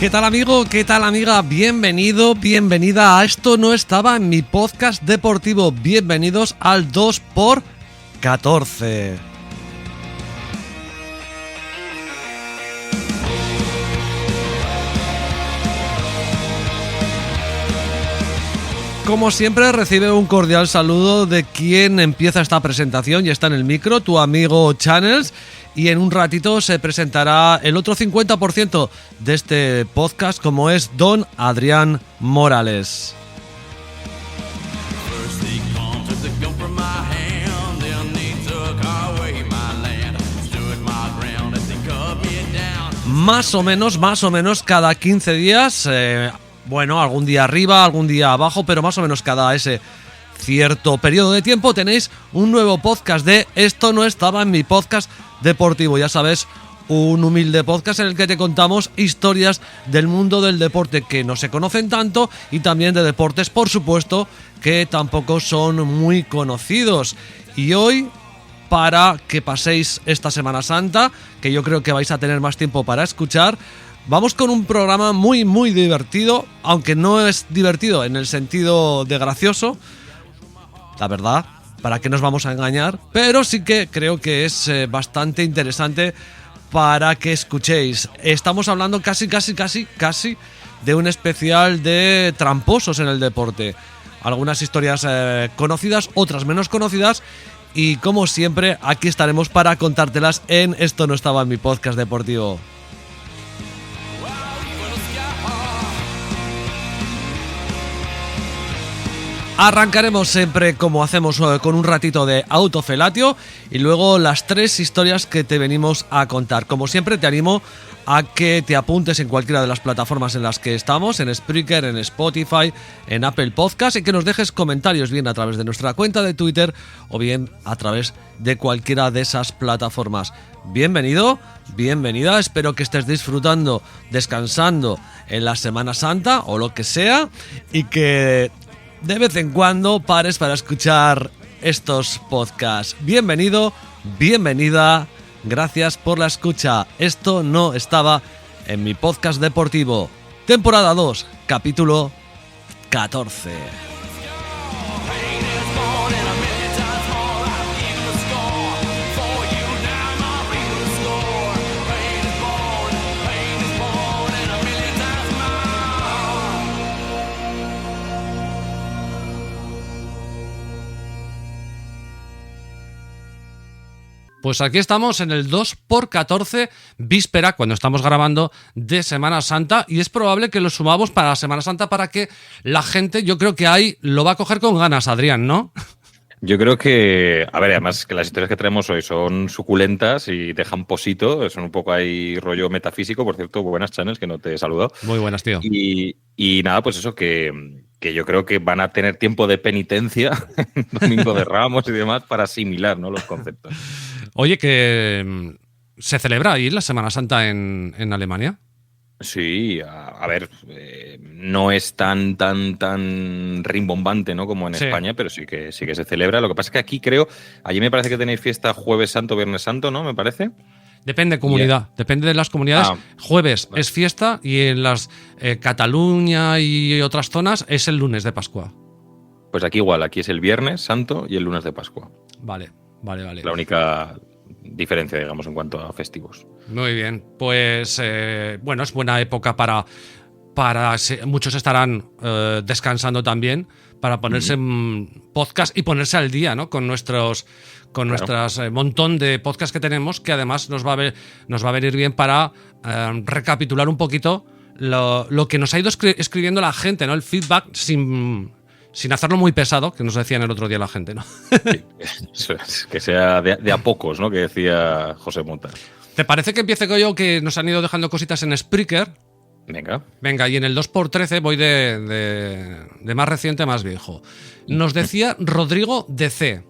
¿Qué tal amigo? ¿Qué tal amiga? Bienvenido, bienvenida a Esto no estaba en mi podcast deportivo. Bienvenidos al 2x14. Como siempre, recibe un cordial saludo de quien empieza esta presentación y está en el micro, tu amigo Channels. Y en un ratito se presentará el otro 50% de este podcast, como es don Adrián Morales. Más o menos cada 15 días, bueno, algún día arriba, algún día abajo, pero más o menos cada ese cierto periodo de tiempo tenéis un nuevo podcast de Esto no estaba en mi podcast deportivo. Ya sabes, un humilde podcast en el que te contamos historias del mundo del deporte que no se conocen tanto y también de deportes, por supuesto, que tampoco son muy conocidos. Y hoy, para que paséis esta Semana Santa, que yo creo que vais a tener más tiempo para escuchar, vamos con un programa muy divertido, aunque no es divertido en el sentido de gracioso, la verdad, para qué nos vamos a engañar, pero sí que creo que es bastante interesante para que escuchéis. Estamos hablando casi de un especial de tramposos en el deporte. Algunas historias conocidas, otras menos conocidas, y como siempre, aquí estaremos para contártelas en Esto no estaba en mi podcast deportivo. Arrancaremos siempre, como hacemos, con un ratito de autofelatio y luego las 3 historias que te venimos a contar. Como siempre, te animo a que te apuntes en cualquiera de las plataformas en las que estamos, en Spreaker, en Spotify, en Apple Podcast, y que nos dejes comentarios bien a través de nuestra cuenta de Twitter o bien a través de cualquiera de esas plataformas. Bienvenido, bienvenida, espero que estés disfrutando, descansando en la Semana Santa o lo que sea, y que de vez en cuando pares para escuchar estos podcasts. Bienvenido, bienvenida, gracias por la escucha. Esto no estaba en mi podcast deportivo. Temporada 2, capítulo 14. Pues aquí estamos en el 2x14, víspera, cuando estamos grabando, de Semana Santa, y es probable que lo sumamos para la Semana Santa para que la gente, yo creo que ahí lo va a coger con ganas, Adrián, ¿no? Yo creo que, a ver, además que las historias que traemos hoy son suculentas y dejan posito, son un poco ahí rollo metafísico. Por cierto, buenas, Channels, que no te he saludado. Muy buenas, tío. Y nada, pues eso, que yo creo que van a tener tiempo de penitencia, Domingo de Ramos y demás, para asimilar, ¿no?, los conceptos. Oye, que se celebra ahí la Semana Santa en Alemania. Sí, a ver, no es tan rimbombante, ¿no?, como en España, pero sí que se celebra. Lo que pasa es que aquí creo, allí me parece que tenéis fiesta Jueves Santo, Viernes Santo, ¿no?, me parece. Depende comunidad, depende de las comunidades. Jueves es fiesta y en las Cataluña y otras zonas es el lunes de Pascua. Pues aquí igual, aquí es el Viernes Santo y el lunes de Pascua. Vale. La única diferencia, digamos, en cuanto a festivos. Muy bien, pues bueno, es buena época para muchos estarán descansando también, para ponerse en podcast y ponerse al día, ¿no?, con nuestras montón de podcasts que tenemos, que además nos va a venir bien para recapitular un poquito lo que nos ha ido escribiendo la gente, ¿no?, el feedback sin hacerlo muy pesado, que nos decían el otro día la gente, ¿no? Sí, eso es, que sea de a pocos, ¿no?, que decía José Mota. ¿Te parece que empiece con yo, que nos han ido dejando cositas en Spreaker? Venga, y en el 2x13 voy de más reciente a más viejo. Nos decía Rodrigo DC.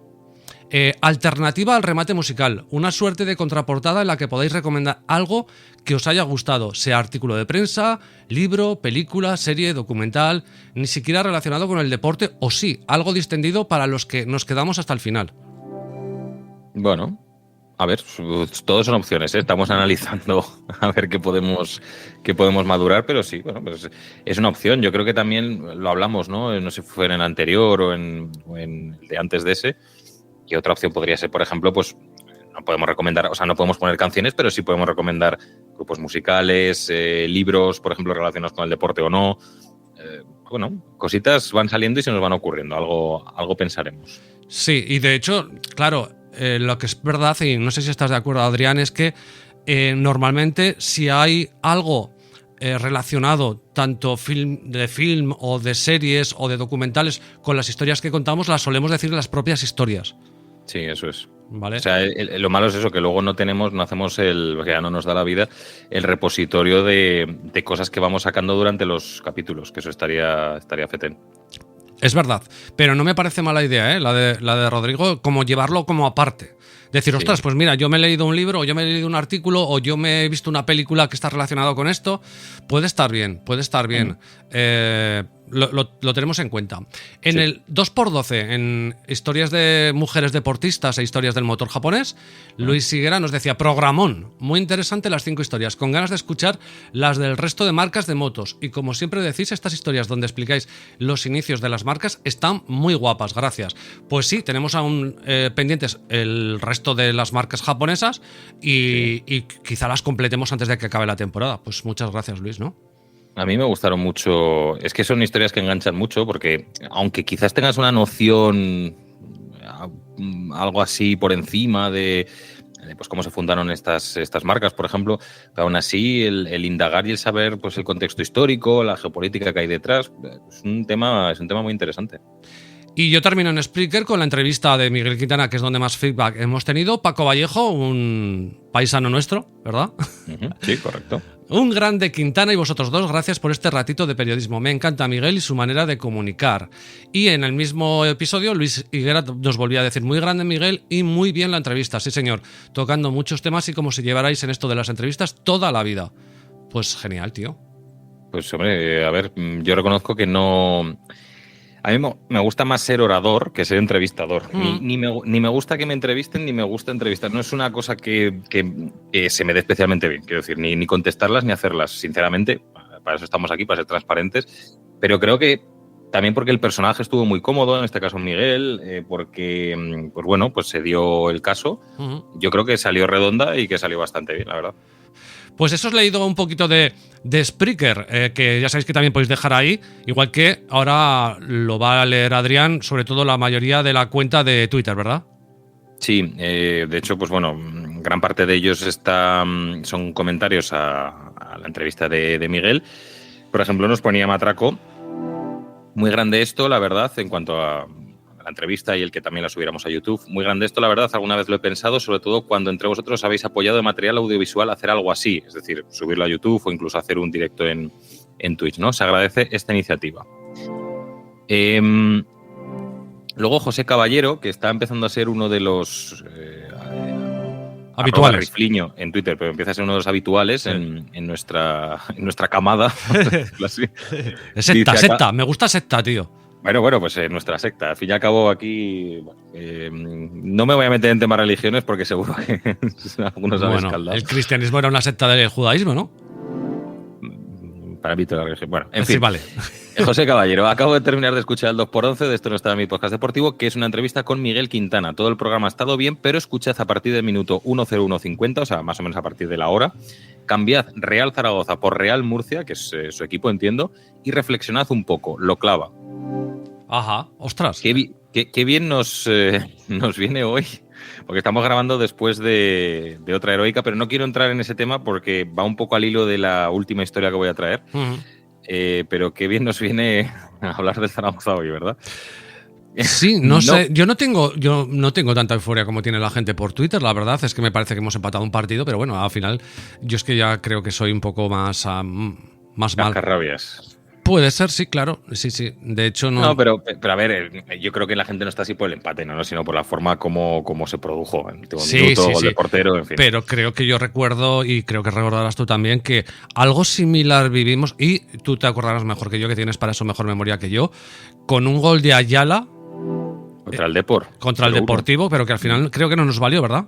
Alternativa al remate musical. Una suerte de contraportada en la que podáis recomendar algo que os haya gustado, sea artículo de prensa, libro, película, serie, documental, ni siquiera relacionado con el deporte, o sí, algo distendido para los que nos quedamos hasta el final. Bueno, A ver, todos son opciones, ¿eh? Estamos analizando a ver qué podemos madurar, pero sí, bueno, pues es una opción. Yo creo que también lo hablamos, ¿no? No sé si fue en el anterior o en el de antes de ese. Y otra opción podría ser, por ejemplo, pues no podemos recomendar, o sea, no podemos poner canciones, pero sí podemos recomendar grupos musicales, libros, por ejemplo, relacionados con el deporte o no. Bueno, cositas van saliendo y se nos van ocurriendo, algo pensaremos. Sí, y de hecho, claro, lo que es verdad, y no sé si estás de acuerdo, Adrián, es que normalmente si hay algo relacionado tanto de film o de series o de documentales con las historias que contamos, las solemos decir las propias historias. Sí, eso es. ¿Vale? O sea, lo malo es eso, que luego no hacemos que ya no nos da la vida, el repositorio de cosas que vamos sacando durante los capítulos, que eso estaría fetén. Es verdad, pero no me parece mala idea, la de Rodrigo, como llevarlo como aparte. Decir, ostras, pues mira, yo me he leído un libro, o yo me he leído un artículo, o yo me he visto una película que está relacionada con esto. Puede estar bien. Lo tenemos en cuenta. En el 2x12, en historias de mujeres deportistas e historias del motor japonés, Luis Higuera nos decía, programón, muy interesante las 5 historias, con ganas de escuchar las del resto de marcas de motos. Y como siempre decís, estas historias donde explicáis los inicios de las marcas están muy guapas, gracias. Pues sí, tenemos aún pendientes el resto de las marcas japonesas y quizá las completemos antes de que acabe la temporada. Pues muchas gracias, Luis, ¿no? A mí me gustaron mucho. Es que son historias que enganchan mucho porque, aunque quizás tengas una noción, algo así por encima de pues cómo se fundaron estas marcas, por ejemplo, aún así el indagar y el saber pues el contexto histórico, la geopolítica que hay detrás, es un tema muy interesante. Y yo termino en Spreaker con la entrevista de Miguel Quintana, que es donde más feedback hemos tenido. Paco Vallejo, un paisano nuestro, ¿verdad? Sí, correcto. Un grande Quintana y vosotros dos, gracias por este ratito de periodismo. Me encanta Miguel y su manera de comunicar. Y en el mismo episodio, Luis Higuera nos volvía a decir, muy grande Miguel y muy bien la entrevista. Sí, señor, tocando muchos temas y como si llevarais en esto de las entrevistas toda la vida. Pues genial, tío. Pues hombre, a ver, yo reconozco que no... A mí me gusta más ser orador que ser entrevistador. Ni me gusta que me entrevisten, ni me gusta entrevistar. No es una cosa que se me dé especialmente bien. Quiero decir, ni contestarlas ni hacerlas. Sinceramente, para eso estamos aquí, para ser transparentes. Pero creo que también porque el personaje estuvo muy cómodo, en este caso Miguel, porque, pues bueno, pues se dio el caso. Yo creo que salió redonda y que salió bastante bien, la verdad. Pues eso os he leído un poquito de Spreaker, que ya sabéis que también podéis dejar ahí, igual que ahora lo va a leer Adrián, sobre todo la mayoría de la cuenta de Twitter, ¿verdad? Sí, de hecho, pues bueno, gran parte de ellos son comentarios a la entrevista de Miguel. Por ejemplo, nos ponía Matraco, muy grande esto, la verdad, en cuanto a la entrevista y el que también la subiéramos a YouTube. Muy grande esto, la verdad, alguna vez lo he pensado, sobre todo cuando entre vosotros habéis apoyado el material audiovisual hacer algo así, es decir, subirlo a YouTube o incluso hacer un directo en Twitch, ¿no? Se agradece esta iniciativa. Luego José Caballero, que está empezando a ser uno de los habituales. Rifliño en Twitter, pero empieza a ser uno de los habituales sí. en nuestra camada. Secta, me gusta secta, tío. Bueno, pues nuestra secta. Al fin y al cabo aquí no me voy a meter en temas religiones porque seguro que algunos han escaldado. El cristianismo era una secta del judaísmo, ¿no? Para mí toda la religión. Bueno, en sí, fin. Vale. José Caballero, acabo de terminar de escuchar el 2x11 de Esto no está en mi podcast deportivo, que es una entrevista con Miguel Quintana. Todo el programa ha estado bien, pero escuchad a partir del minuto 1:01:50, o sea, más o menos a partir de la hora. Cambiad Real Zaragoza por Real Murcia, que es su equipo, entiendo, y reflexionad un poco. Lo clava. Ajá, ostras. Qué bien nos viene hoy, porque estamos grabando después de otra heroica, pero no quiero entrar en ese tema porque va un poco al hilo de la última historia que voy a traer. Pero qué bien nos viene a hablar del Zaragoza hoy, ¿verdad? Sí, no sé, yo no tengo tanta euforia como tiene la gente por Twitter, la verdad es que me parece que hemos empatado un partido, pero bueno, al final yo es que ya creo que soy un poco más mal. Cascarrabias. Puede ser, sí, claro, sí. De hecho, no. No, pero a ver, yo creo que la gente no está así por el empate, ¿no? Sino por la forma como se produjo. En el minuto, gol de portero, en fin. Pero creo que yo recuerdo, y creo que recordarás tú también, que algo similar vivimos, y tú te acordarás mejor que yo, que tienes para eso mejor memoria que yo, con un gol de Ayala. Contra el Depor. Contra el Deportivo, pero que al final creo que no nos valió, ¿verdad?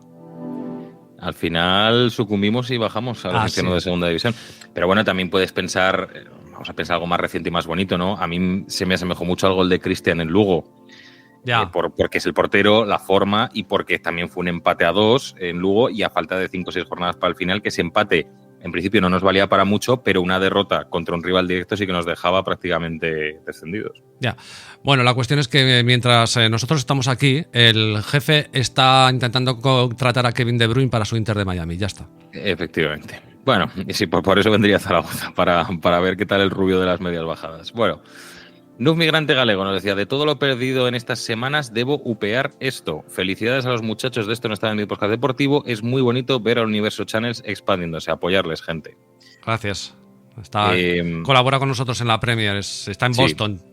Al final sucumbimos y bajamos a los infiernos de segunda división. Pero bueno, también puedes pensar, vamos a pensar algo más reciente y más bonito, ¿no? A mí se me asemejó mucho al gol de Cristian en Lugo. Porque es el portero, la forma y porque también fue un empate a 2 en Lugo y a falta de 5 o 6 jornadas para el final, que ese empate en principio no nos valía para mucho, pero una derrota contra un rival directo sí que nos dejaba prácticamente descendidos. Ya. Bueno, la cuestión es que mientras nosotros estamos aquí, el jefe está intentando contratar a Kevin De Bruyne para su Inter de Miami. Ya está. Efectivamente. Bueno, y sí, por eso vendría a Zaragoza, para ver qué tal el rubio de las medias bajadas. Bueno, Nuf Migrante Galego nos decía: de todo lo perdido en estas semanas, debo upear esto. Felicidades a los muchachos de Esto No Está en mi podcast deportivo. Es muy bonito ver al Universo Channels expandiéndose. Apoyarles, gente. Gracias. Colabora con nosotros en la Premier. Está en Boston. Sí.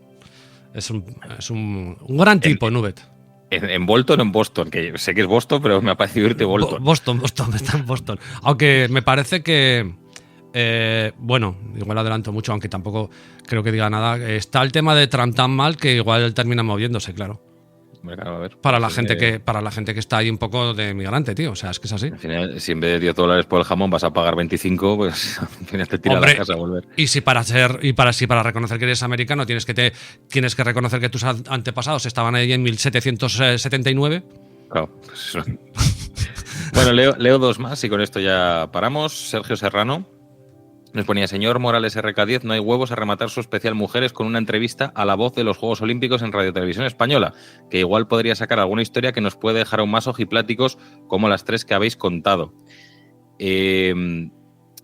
Es un gran tipo, Nubet. ¿En Bolton o en Boston? Que sé que es Boston, pero me ha parecido irte Bolton. Boston, está en Boston. Aunque me parece que... bueno, igual adelanto mucho, aunque tampoco creo que diga nada. Está el tema de Trump tan mal que igual termina moviéndose, claro. Claro, a ver, para la gente que está ahí un poco de migrante, tío. O sea, es que es así. Al final, si en vez de $10 por el jamón vas a pagar 25, pues al final te tira a la casa a volver. Y si para reconocer que eres americano tienes que reconocer que tus antepasados estaban ahí en 1779. Claro, pues eso. Bueno, leo dos más y con esto ya paramos. Sergio Serrano nos ponía: señor Morales RK10, no hay huevos a rematar su especial Mujeres con una entrevista a la voz de los Juegos Olímpicos en Radio Televisión Española, que igual podría sacar alguna historia que nos puede dejar aún más ojipláticos como las 3 que habéis contado. Se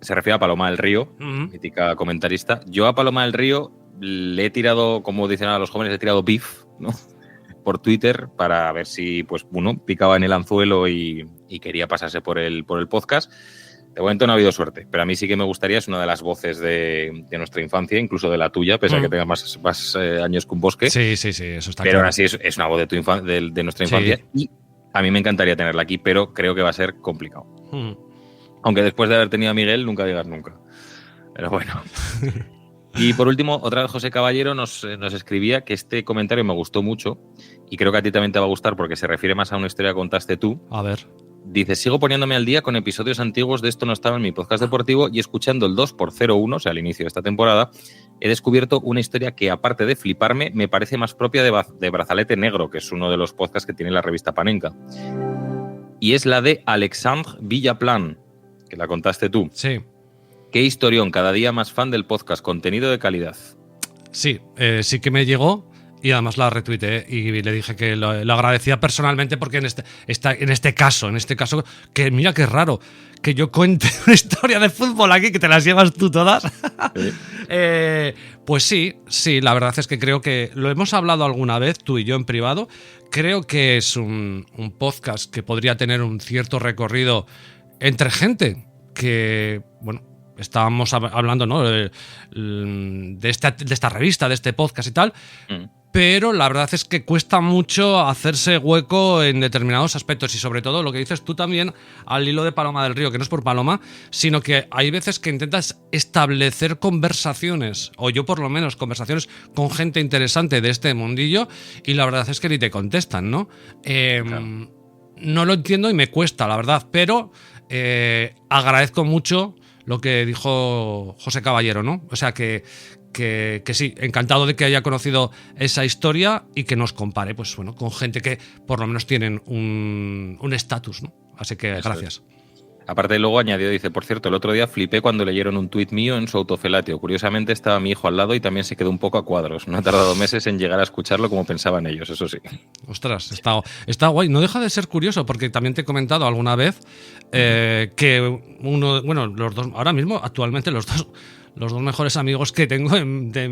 refiere a Paloma del Río, mítica comentarista. Yo a Paloma del Río le he tirado, como dicen a los jóvenes, le he tirado beef, ¿no?, por Twitter para ver si, pues, uno picaba en el anzuelo y quería pasarse por el podcast. De momento no ha habido suerte, pero a mí sí que me gustaría, es una de las voces de nuestra infancia, incluso de la tuya, pese a que tenga más años que un bosque. Sí, eso está pero claro. Aún así es una voz de nuestra infancia, sí. Y a mí me encantaría tenerla aquí, pero creo que va a ser complicado. Aunque después de haber tenido a Miguel, nunca digas nunca. Pero bueno. Y por último, otra vez José Caballero nos escribía que este comentario me gustó mucho y creo que a ti también te va a gustar porque se refiere más a una historia que contaste tú. A ver. Dice: sigo poniéndome al día con episodios antiguos de Esto No Estaba en mi podcast deportivo y escuchando el 2x01, o sea, al inicio de esta temporada, he descubierto una historia que, aparte de fliparme, me parece más propia de Brazalete Negro, que es uno de los podcasts que tiene la revista Panenka. Y es la de Alexandre Villaplan, que la contaste tú. Sí. Qué historión, cada día más fan del podcast, contenido de calidad. Sí, sí que me llegó. Y además la retuiteé y le dije que lo agradecía personalmente porque en este caso, que mira qué raro, que yo cuente una historia de fútbol aquí, que te las llevas tú todas. Sí. Pues sí, la verdad es que creo que lo hemos hablado alguna vez, tú y yo en privado. Creo que es un podcast que podría tener un cierto recorrido entre gente que, bueno, estábamos hablando, ¿no?, de esta revista, de este podcast y tal. Pero la verdad es que cuesta mucho hacerse hueco en determinados aspectos y sobre todo lo que dices tú también al hilo de Paloma del Río, que no es por Paloma, sino que hay veces que intentas establecer conversaciones, o yo por lo menos conversaciones con gente interesante de este mundillo y la verdad es que ni te contestan, ¿no? Claro. No lo entiendo y me cuesta, la verdad, pero agradezco mucho lo que dijo José Caballero, ¿no? O sea que sí, encantado de que haya conocido esa historia y que nos compare, pues bueno, con gente que por lo menos tienen un estatus, ¿no? Así que eso gracias. Aparte, luego añadió, dice: por cierto, el otro día flipé cuando leyeron un tuit mío en su autofelatio. Curiosamente estaba mi hijo al lado y también se quedó un poco a cuadros. No ha tardado meses en llegar a escucharlo como pensaban ellos, eso sí. Ostras, está guay. No deja de ser curioso porque también te he comentado alguna vez que los dos, ahora mismo, actualmente los dos mejores amigos que tengo de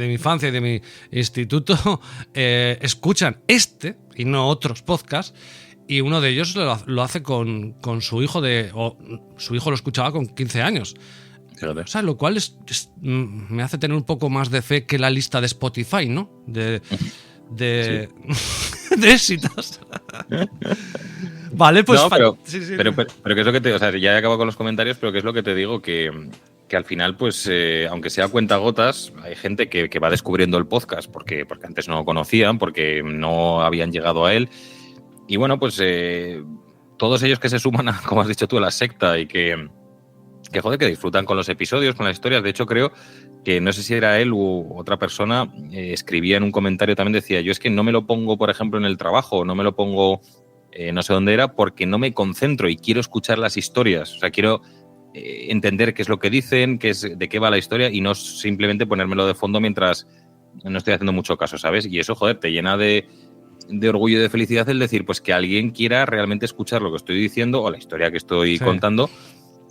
mi infancia y de mi instituto escuchan este y no otros podcasts. Y uno de ellos lo hace con su hijo su hijo lo escuchaba con 15 años. Fíjate. O sea, lo cual me hace tener un poco más de fe que la lista de Spotify, ¿no? De éxitos. Vale, pues... No, pero ¿qué es lo que te... O sea, ya he acabado con los comentarios, pero ¿qué es lo que te digo? Que al final, pues, aunque sea cuentagotas, hay gente que va descubriendo el podcast porque antes no lo conocían, porque no habían llegado a él. Y bueno, pues todos ellos que se suman, como has dicho tú, a la secta y que joder, que disfrutan con los episodios, con las historias. De hecho, creo que, no sé si era él u otra persona, escribía en un comentario también, decía, yo es que no me lo pongo, por ejemplo, en el trabajo, no me lo pongo, no sé dónde era, porque no me concentro y quiero escuchar las historias. O sea, quiero entender qué es lo que dicen, de qué va la historia y no simplemente ponérmelo de fondo mientras no estoy haciendo mucho caso, ¿sabes? Y eso, joder, te llena de orgullo y de felicidad el decir, pues que alguien quiera realmente escuchar lo que estoy diciendo o la historia que estoy contando.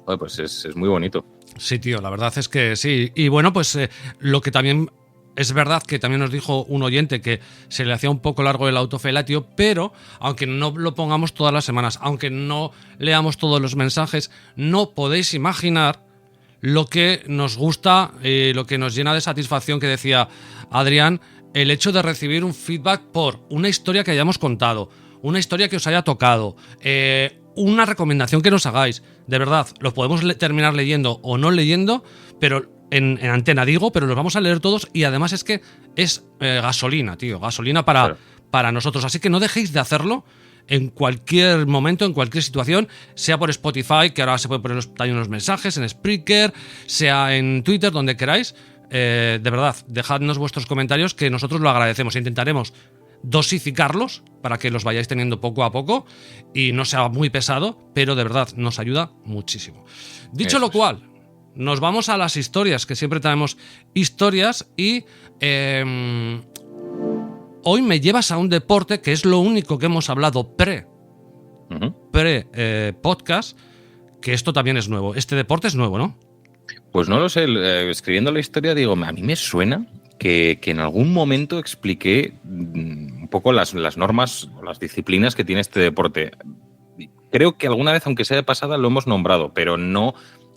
Joder, pues es muy bonito. Sí, tío, la verdad es que sí. Y bueno, pues lo que también es verdad que también nos dijo un oyente que se le hacía un poco largo el autofelatio, pero aunque no lo pongamos todas las semanas, aunque no leamos todos los mensajes, no podéis imaginar lo que nos gusta, lo que nos llena de satisfacción, que decía Adrián, el hecho de recibir un feedback por una historia que hayamos contado, una historia que os haya tocado, una recomendación que nos hagáis. De verdad, los podemos terminar leyendo o no leyendo, pero en antena digo, pero los vamos a leer todos y además es que es gasolina, tío, gasolina para nosotros. Así que no dejéis de hacerlo en cualquier momento, en cualquier situación, sea por Spotify, que ahora se puede poner también los mensajes, en Spreaker, sea en Twitter, donde queráis. De verdad, dejadnos vuestros comentarios que nosotros lo agradecemos. Intentaremos dosificarlos para que los vayáis teniendo poco a poco y no sea muy pesado, pero de verdad nos ayuda muchísimo. Dicho lo cual, nos vamos a las historias, que siempre traemos historias y hoy me llevas a un deporte que es lo único que hemos hablado pre-podcast, que esto también es nuevo. Este deporte es nuevo, ¿no? Pues no lo sé, escribiendo la historia digo, a mí me suena que en algún momento expliqué un poco las normas o las disciplinas que tiene este deporte. Creo que alguna vez, aunque sea de pasada, lo hemos nombrado, pero no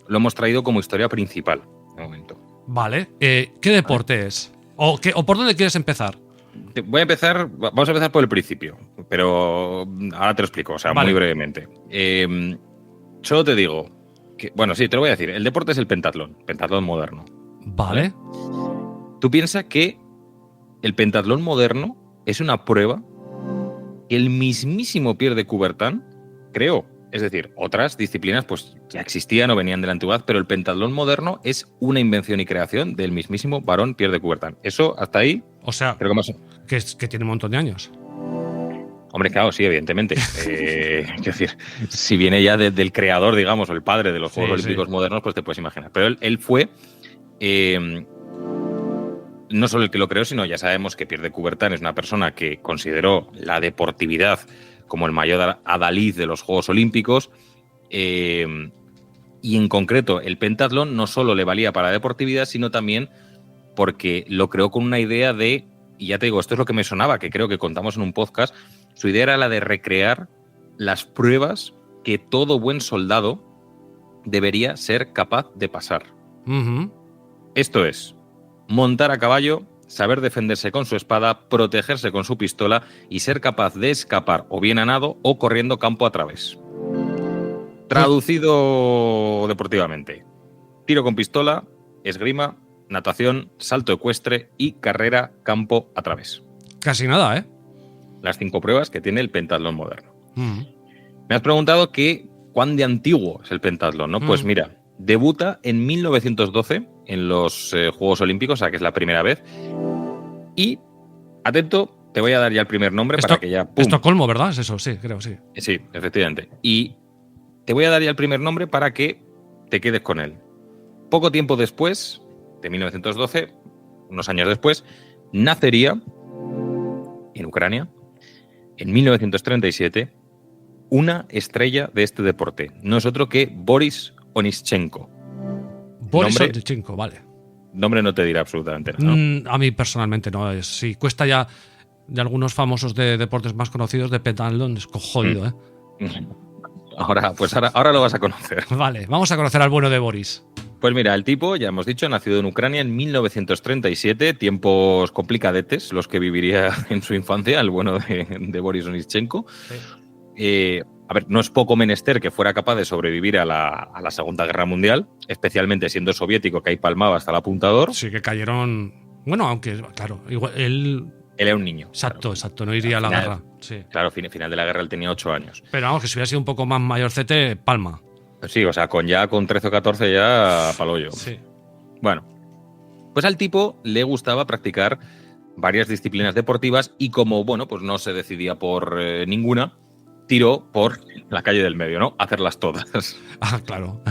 lo hemos traído como historia principal de momento. Vale, ¿qué deporte es? ¿O por dónde quieres empezar? Vamos a empezar por el principio, pero ahora te lo explico, o sea, muy brevemente. Solo te digo que, bueno, sí, te lo voy a decir, el deporte es el pentatlón moderno. Vale. Tú piensas que el pentatlón moderno es una prueba que el mismísimo Pierre de Coubertin creó. Es decir, otras disciplinas pues ya existían o venían de la antigüedad, pero el pentatlón moderno es una invención y creación del mismísimo varón Pierre de Coubertin. Eso, hasta ahí... O sea, creo que tiene un montón de años. Hombre, claro, sí, evidentemente. Quiero decir, si viene ya del creador, digamos, o el padre de los Juegos Olímpicos modernos, pues te puedes imaginar. Pero él fue... no solo el que lo creó, sino ya sabemos que Pierre de Coubertin es una persona que consideró la deportividad como el mayor adalid de los Juegos Olímpicos, y en concreto el pentatlón no solo le valía para la deportividad, sino también porque lo creó con una idea de, y ya te digo, esto es lo que me sonaba, que creo que contamos en un podcast, su idea era la de recrear las pruebas que todo buen soldado debería ser capaz de pasar. Uh-huh. Esto es, montar a caballo, saber defenderse con su espada, protegerse con su pistola y ser capaz de escapar o bien a nado o corriendo campo a través. Traducido deportivamente: tiro con pistola, esgrima, natación, salto ecuestre y carrera campo a través. Casi nada, ¿eh? Las 5 pruebas que tiene el pentatlón moderno. Me has preguntado que cuán de antiguo es el pentatlón, ¿no? Pues mira, debuta en 1912 en los Juegos Olímpicos, o sea que es la primera vez. Y, atento, te voy a dar ya el primer nombre para que ya... ¡pum! Estocolmo, ¿verdad? Es eso, sí, creo, sí. Sí, efectivamente. Y te voy a dar ya el primer nombre para que te quedes con él. Poco tiempo después, de 1912, unos años después, nacería en Ucrania, en 1937, una estrella de este deporte. No es otro que Boris Onischenko. Boris Onischenko, vale. Nombre no te dirá absolutamente nada, ¿no? A mí personalmente no. Sí, cuesta ya de algunos famosos de deportes más conocidos de pentatlón. Es jodido, ¿eh? Ahora lo vas a conocer. Vale, vamos a conocer al bueno de Boris. Pues mira, el tipo, ya hemos dicho, nacido en Ucrania en 1937, tiempos complicadetes los que viviría en su infancia, el bueno de Boris Onischenko. Sí. A ver, no es poco menester que fuera capaz de sobrevivir a la Segunda Guerra Mundial, especialmente siendo soviético, que ahí palmaba hasta el apuntador. Sí, que cayeron... Bueno, aunque, claro, igual él Él era un niño. Exacto, no iría a la guerra. Sí. Claro, final de la guerra él tenía 8 años. Pero vamos, que si hubiera sido un poco más mayorcete, palma. Pues sí, o sea, con 13 o 14 ya palollo. Sí. Bueno, pues al tipo le gustaba practicar varias disciplinas deportivas y como, bueno, pues no se decidía por ninguna, tiró por la calle del medio, ¿no? Hacerlas todas. Ah, claro.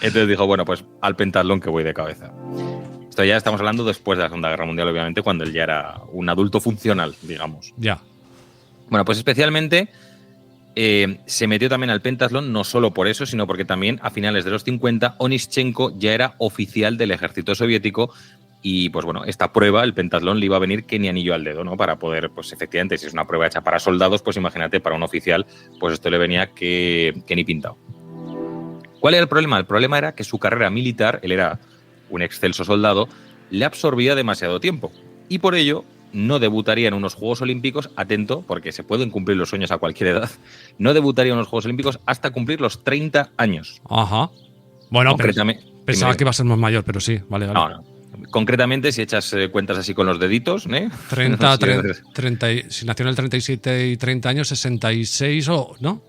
Entonces dijo, bueno, pues al pentatlón que voy de cabeza. Esto ya estamos hablando después de la Segunda Guerra Mundial, obviamente, cuando él ya era un adulto funcional, digamos. Ya. Bueno, pues especialmente se metió también al pentatlón, no solo por eso, sino porque también a finales de los 50 Onischenko ya era oficial del ejército soviético y, pues bueno, esta prueba, el pentatlón, le iba a venir que ni anillo al dedo, ¿no? Para poder, pues efectivamente, si es una prueba hecha para soldados, pues imagínate, para un oficial, pues esto le venía que ni pintado. ¿Cuál era el problema? El problema era que su carrera militar, él era un excelso soldado, le absorbía demasiado tiempo y por ello no debutaría en unos Juegos Olímpicos, atento, porque se pueden cumplir los sueños a cualquier edad, no debutaría en los Juegos Olímpicos hasta cumplir los 30 años. Ajá. Bueno, pensaba que iba a ser más mayor, pero sí, vale. No. Concretamente, si echas cuentas así con los deditos, ¿eh? 30, si nació en el 37 y 30 años, 66 o, ¿no?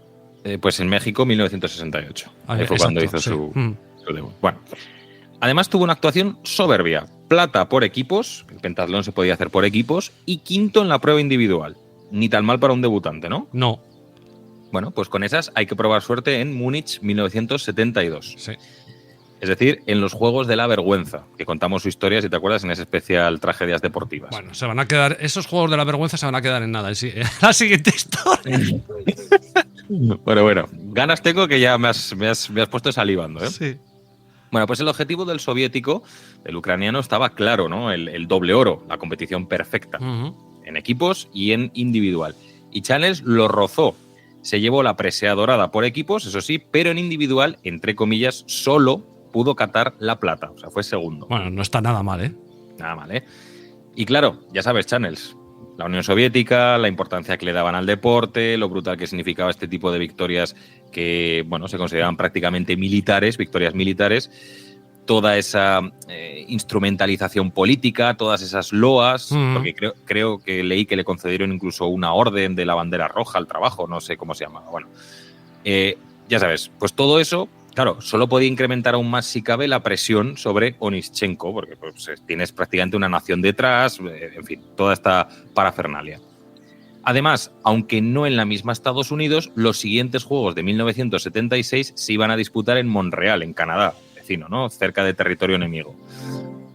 Pues en México, 1968. Ahí fue cuando hizo su debut. Bueno, además tuvo una actuación soberbia. Plata por equipos, el pentatlón se podía hacer por equipos, y quinto en la prueba individual. Ni tan mal para un debutante, ¿no? No. Bueno, pues con esas hay que probar suerte en Múnich 1972. Sí. Es decir, en los Juegos de la Vergüenza, que contamos su historia, si te acuerdas, en ese especial Tragedias Deportivas. Bueno, se van a quedar, esos Juegos de la Vergüenza se van a quedar en nada. La siguiente historia. Bueno, ganas tengo que ya me has puesto salivando, ¿eh? Sí. Bueno, pues el objetivo del soviético, del ucraniano, estaba claro, ¿no? El doble oro, la competición perfecta, en equipos y en individual. Y Chanels lo rozó. Se llevó la presea dorada por equipos, eso sí, pero en individual, entre comillas, solo pudo catar la plata. O sea, fue segundo. Bueno, no está nada mal, ¿eh? Nada mal, ¿eh? Y claro, ya sabes, Chanels, la Unión Soviética, la importancia que le daban al deporte, lo brutal que significaba este tipo de victorias que, bueno, se consideraban prácticamente militares, victorias militares, toda esa instrumentalización política, todas esas loas, porque creo que leí que le concedieron incluso una orden de la bandera roja al trabajo, no sé cómo se llama. Bueno, ya sabes, pues todo eso, claro, solo podía incrementar aún más, si cabe, la presión sobre Onischenko, porque pues, tienes prácticamente una nación detrás, en fin, toda esta parafernalia. Además, aunque no en la misma Estados Unidos, los siguientes Juegos de 1976 se iban a disputar en Montreal, en Canadá, vecino, ¿no? Cerca de territorio enemigo.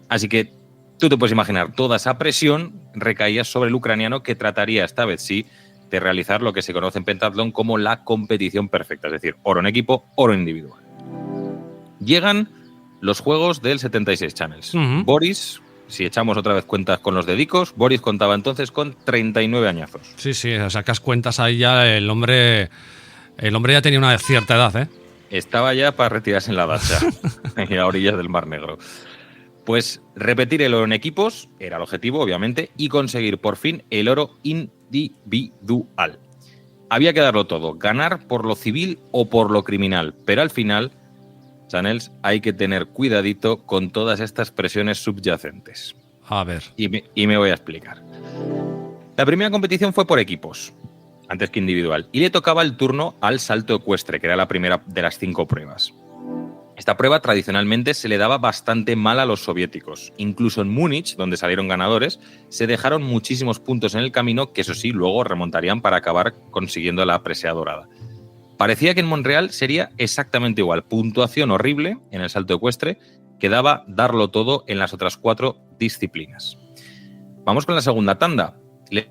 Así que tú te puedes imaginar, toda esa presión recaía sobre el ucraniano, que trataría esta vez sí de realizar lo que se conoce en pentatlón como la competición perfecta, es decir, oro en equipo, oro individual. Llegan los Juegos del 76, Chanels. Boris, si echamos otra vez cuentas con los dedicos, Boris contaba entonces con 39 añazos. Sí, sacas cuentas ahí ya, el hombre ya tenía una cierta edad, ¿eh? Estaba ya para retirarse en la dacha, a orillas del Mar Negro. Pues repetir el oro en equipos era el objetivo, obviamente, y conseguir por fin el oro individual. Había que darlo todo, ganar por lo civil o por lo criminal, pero al final, Chanels, hay que tener cuidadito con todas estas presiones subyacentes. A ver. Y me voy a explicar. La primera competición fue por equipos, antes que individual, y le tocaba el turno al salto ecuestre, que era la primera de las 5 pruebas. Esta prueba tradicionalmente se le daba bastante mal a los soviéticos. Incluso en Múnich, donde salieron ganadores, se dejaron muchísimos puntos en el camino que, eso sí, luego remontarían para acabar consiguiendo la presea dorada. Parecía que en Montreal sería exactamente igual. Puntuación horrible en el salto ecuestre, quedaba darlo todo en las otras 4 disciplinas. Vamos con la segunda tanda. Le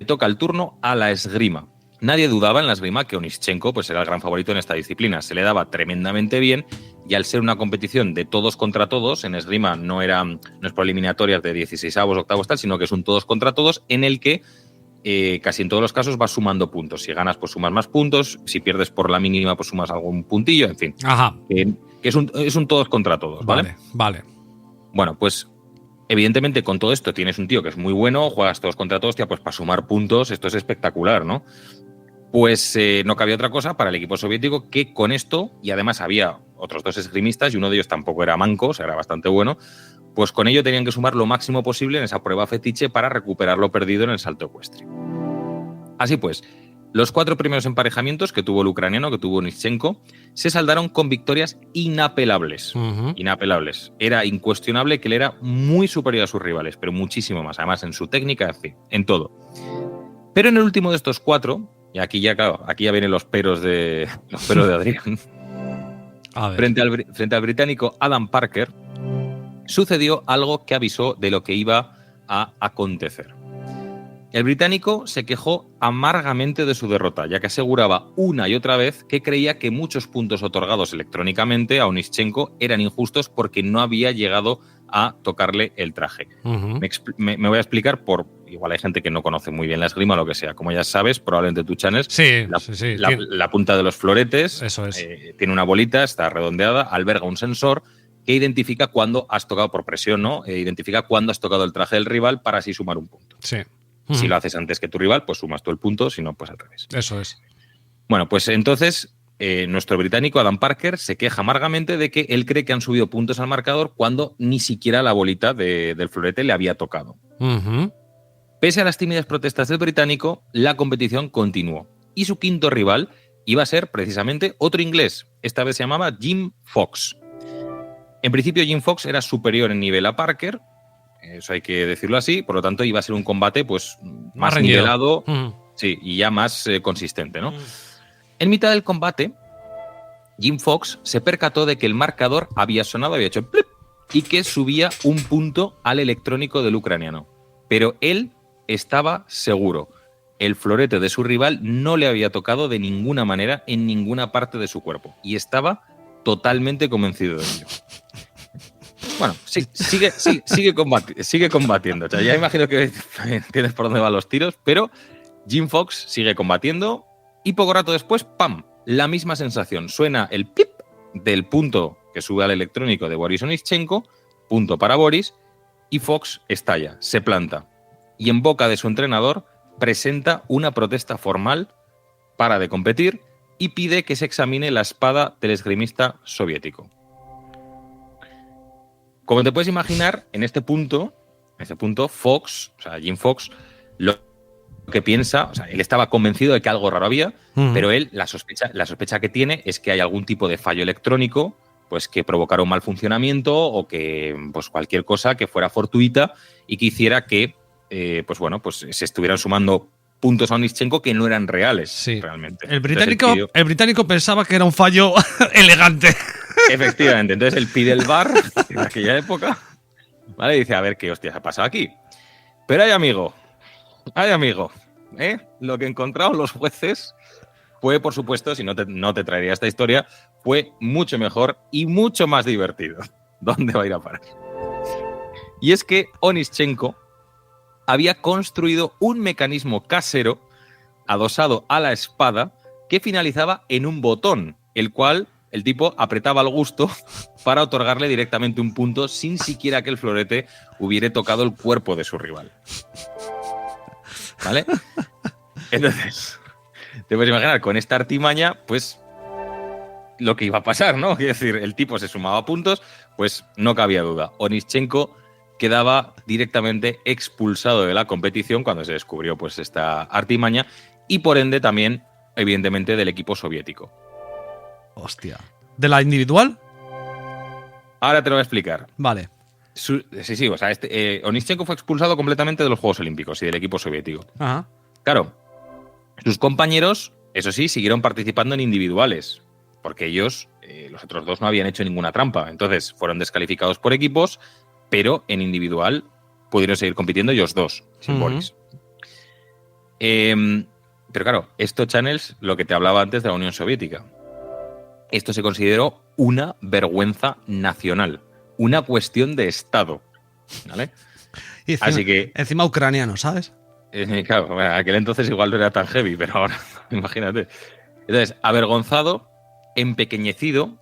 toca el turno a la esgrima. Nadie dudaba en la esgrima que Onischenko pues, era el gran favorito en esta disciplina. Se le daba tremendamente bien y al ser una competición de todos contra todos, en esgrima no es por eliminatorias de 16avos, octavos, tal, sino que es un todos contra todos en el que casi en todos los casos vas sumando puntos. Si ganas, pues sumas más puntos. Si pierdes por la mínima, pues sumas algún puntillo, en fin. Ajá. Que es un todos contra todos, ¿vale? Vale. Bueno, pues evidentemente con todo esto tienes un tío que es muy bueno, juegas todos contra todos, tía, pues para sumar puntos esto es espectacular, ¿no? Pues no cabía otra cosa para el equipo soviético que con esto, y además había otros 2 esgrimistas y uno de ellos tampoco era manco, o sea, era bastante bueno, pues con ello tenían que sumar lo máximo posible en esa prueba fetiche para recuperar lo perdido en el salto ecuestre. Así pues, los 4 primeros emparejamientos que tuvo el ucraniano, que tuvo Onischenko, se saldaron con victorias inapelables. Inapelables. Era incuestionable que él era muy superior a sus rivales, pero muchísimo más. Además, en su técnica, en fin, en todo. Pero en el último de estos 4, y aquí ya, claro, aquí ya vienen los peros de Adrián, frente al británico Adam Parker, sucedió algo que avisó de lo que iba a acontecer. El británico se quejó amargamente de su derrota, ya que aseguraba una y otra vez que creía que muchos puntos otorgados electrónicamente a Onischenko eran injustos porque no había llegado a tocarle el traje. Me voy a explicar por... Igual hay gente que no conoce muy bien la esgrima o lo que sea. Como ya sabes, probablemente tú, Chanes, la punta de los floretes tiene una bolita, está redondeada, alberga un sensor que identifica cuándo has tocado por presión, ¿no? Identifica cuándo has tocado el traje del rival para así sumar un punto. Sí. Si lo haces antes que tu rival, pues sumas tú el punto, si no, pues al revés. Eso es. Bueno, pues entonces nuestro británico Adam Parker se queja amargamente de que él cree que han subido puntos al marcador cuando ni siquiera la bolita del florete le había tocado. Pese a las tímidas protestas del británico, la competición continuó. Y su quinto rival iba a ser precisamente otro inglés. Esta vez se llamaba Jim Fox. En principio, Jim Fox era superior en nivel a Parker. Eso hay que decirlo así, por lo tanto iba a ser un combate pues más nivelado, sí, y ya más consistente, ¿no? En mitad del combate, Jim Fox se percató de que el marcador había sonado, había hecho plip, y que subía un punto al electrónico del ucraniano. Pero él estaba seguro. El florete de su rival no le había tocado de ninguna manera en ninguna parte de su cuerpo, y estaba totalmente convencido de ello. Bueno, sí, sigue combatiendo. O sea, ya imagino que entiendes por dónde van los tiros, pero Jim Fox sigue combatiendo y poco rato después, ¡pam!, la misma sensación. Suena el pip del punto que sube al electrónico de Boris Onischenko, punto para Boris, y Fox estalla, se planta. Y en boca de su entrenador presenta una protesta formal, para de competir y pide que se examine la espada del esgrimista soviético. Como te puedes imaginar, en este punto, Fox, o sea, Jim Fox, lo que piensa, o sea, él estaba convencido de que algo raro había, pero él, la sospecha que tiene es que hay algún tipo de fallo electrónico, pues que provocara un mal funcionamiento o que, pues cualquier cosa que fuera fortuita y que hiciera que, pues bueno, pues se estuvieran sumando puntos a Onischenko que no eran reales, realmente. El británico pensaba que era un fallo elegante. Efectivamente, entonces él pide el VAR en aquella época, ¿vale? Y dice, a ver qué hostias ha pasado aquí. Pero hay amigo, lo que encontraron los jueces fue, por supuesto, si no te traería esta historia, fue mucho mejor y mucho más divertido. ¿Dónde va a ir a parar? Y es que Onischenko había construido un mecanismo casero adosado a la espada que finalizaba en un botón, el cual el tipo apretaba al gusto para otorgarle directamente un punto sin siquiera que el florete hubiera tocado el cuerpo de su rival. ¿Vale? Entonces, te puedes imaginar, con esta artimaña, pues lo que iba a pasar, ¿no? Es decir, el tipo se sumaba puntos, pues no cabía duda. Onischenko quedaba directamente expulsado de la competición cuando se descubrió pues esta artimaña y por ende también, evidentemente, del equipo soviético. Hostia. ¿De la individual? Ahora te lo voy a explicar. Vale. Sí, o sea, Onischenko fue expulsado completamente de los Juegos Olímpicos y del equipo soviético. Ajá. Claro, sus compañeros, eso sí, siguieron participando en individuales, porque ellos, los otros dos, no habían hecho ninguna trampa. Entonces, fueron descalificados por equipos, pero en individual pudieron seguir compitiendo ellos dos, sin Boris. Pero claro, esto, Channels, lo que te hablaba antes de la Unión Soviética. Esto se consideró una vergüenza nacional, una cuestión de Estado, ¿vale? Y encima, así que encima ucraniano, ¿sabes? Claro, bueno, aquel entonces igual no era tan heavy, pero ahora, imagínate. Entonces, avergonzado, empequeñecido,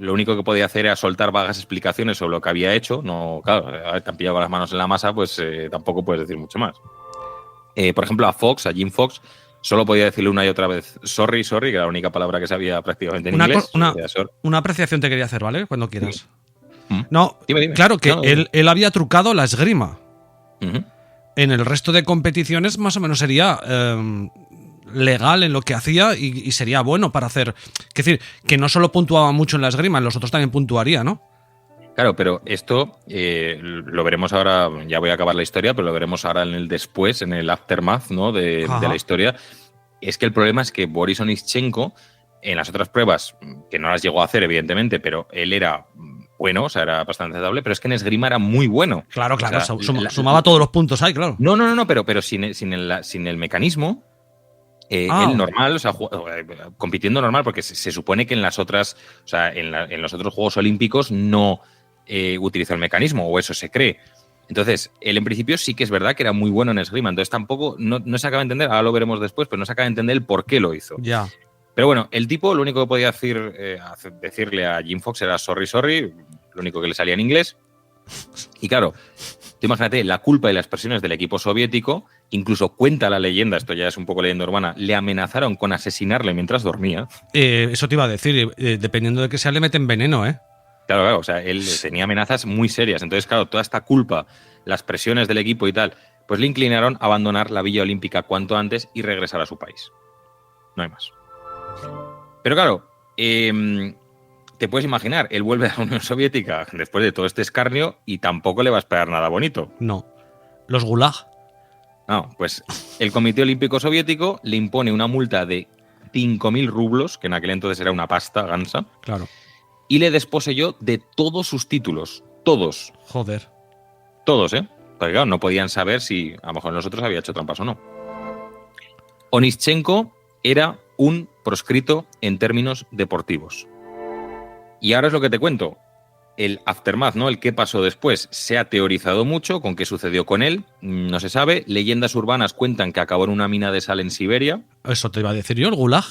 lo único que podía hacer era soltar vagas explicaciones sobre lo que había hecho. No, claro, a ver, te han pillado con las manos en la masa, pues tampoco puedes decir mucho más. Por ejemplo, a Jim Fox, solo podía decirle una y otra vez sorry, que era la única palabra que sabía prácticamente en inglés. Una apreciación te quería hacer, ¿vale? Cuando quieras. No, Dime. claro que No. Él había trucado la esgrima. Ujú. En el resto de competiciones más o menos sería legal en lo que hacía y sería bueno para hacer... Es decir, que no solo puntuaba mucho en la esgrima, en los otros también puntuaría, ¿no? Claro, pero esto lo veremos ahora, ya voy a acabar la historia, pero lo veremos ahora en el después, en el aftermath, ¿no? de la historia. Es que el problema es que Boris Onischenko, en las otras pruebas, que no las llegó a hacer, evidentemente, pero él era bueno, o sea, era bastante aceptable, pero es que en esgrima era muy bueno. Claro, O sea, sumaba todos los puntos ahí, claro. No, pero sin el mecanismo, él normal, o sea, compitiendo normal, porque se supone que en las otras, o sea, en los otros Juegos Olímpicos no utilizó el mecanismo, o eso se cree. Entonces, él en principio sí que es verdad que era muy bueno en esgrima, entonces tampoco, no se acaba de entender, ahora lo veremos después, pero no se acaba de entender el por qué lo hizo. Ya. Pero bueno, el tipo lo único que podía decirle a Jim Fox era sorry, lo único que le salía en inglés. Y claro, tú imagínate, la culpa y las presiones del equipo soviético, incluso cuenta la leyenda, esto ya es un poco leyenda urbana, le amenazaron con asesinarle mientras dormía. Eso te iba a decir, dependiendo de que sea, le meten veneno, ¿eh? Claro, o sea, él tenía amenazas muy serias. Entonces, claro, toda esta culpa, las presiones del equipo y tal, pues le inclinaron a abandonar la Villa Olímpica cuanto antes y regresar a su país. No hay más. Pero claro, te puedes imaginar, él vuelve a la Unión Soviética después de todo este escarnio y tampoco le va a esperar nada bonito. No. Los gulag. No, pues el Comité Olímpico Soviético le impone una multa de 5.000 rublos, que en aquel entonces era una pasta gansa. Claro. Y le desposeyó de todos sus títulos. Todos. Joder. Todos, ¿eh? Porque claro, no podían saber si a lo mejor nosotros había hecho trampas o no. Onischenko era un proscrito en términos deportivos. Y ahora es lo que te cuento. El aftermath, ¿no? El qué pasó después. Se ha teorizado mucho con qué sucedió con él. No se sabe. Leyendas urbanas cuentan que acabó en una mina de sal en Siberia. Eso te iba a decir yo, el gulag.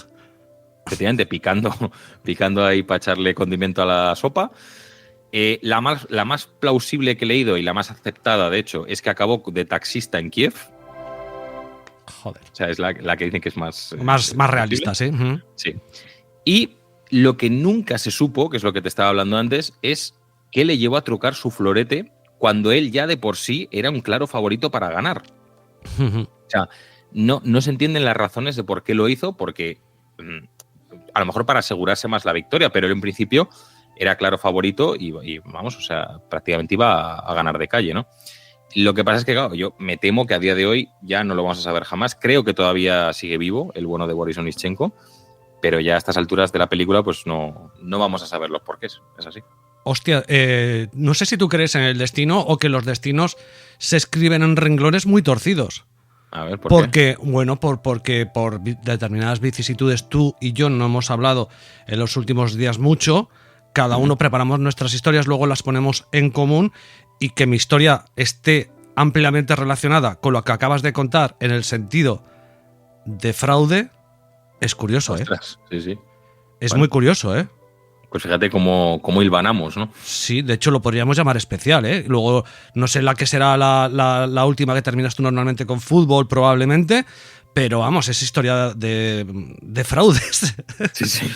Efectivamente, picando ahí para echarle condimento a la sopa. La más plausible que he leído y la más aceptada, de hecho, es que acabó de taxista en Kiev. Joder. O sea, es la que dicen que es más realista, sí. Sí. Y lo que nunca se supo, que es lo que te estaba hablando antes, es qué le llevó a trucar su florete cuando él ya de por sí era un claro favorito para ganar. O sea, no se entienden las razones de por qué lo hizo, porque a lo mejor para asegurarse más la victoria, pero él en principio era claro favorito y vamos, o sea, prácticamente iba a ganar de calle, ¿no? Lo que pasa es que, claro, yo me temo que a día de hoy ya no lo vamos a saber jamás. Creo que todavía sigue vivo el bueno de Boris Onischenko, pero ya a estas alturas de la película pues no vamos a saber los porqués. Es así. Hostia, no sé si tú crees en el destino o que los destinos se escriben en renglones muy torcidos. A ver, ¿por qué? Porque por determinadas vicisitudes tú y yo no hemos hablado en los últimos días mucho. Cada uno preparamos nuestras historias, luego las ponemos en común, y que mi historia esté ampliamente relacionada con lo que acabas de contar en el sentido de fraude es curioso. Ostras, sí. Es muy curioso, ¿eh? Pues fíjate cómo hilvanamos, ¿no? Sí, de hecho lo podríamos llamar especial, ¿eh? Luego, no sé la que será la última que terminas tú normalmente con fútbol, probablemente, pero vamos, es historia de fraudes. Sí.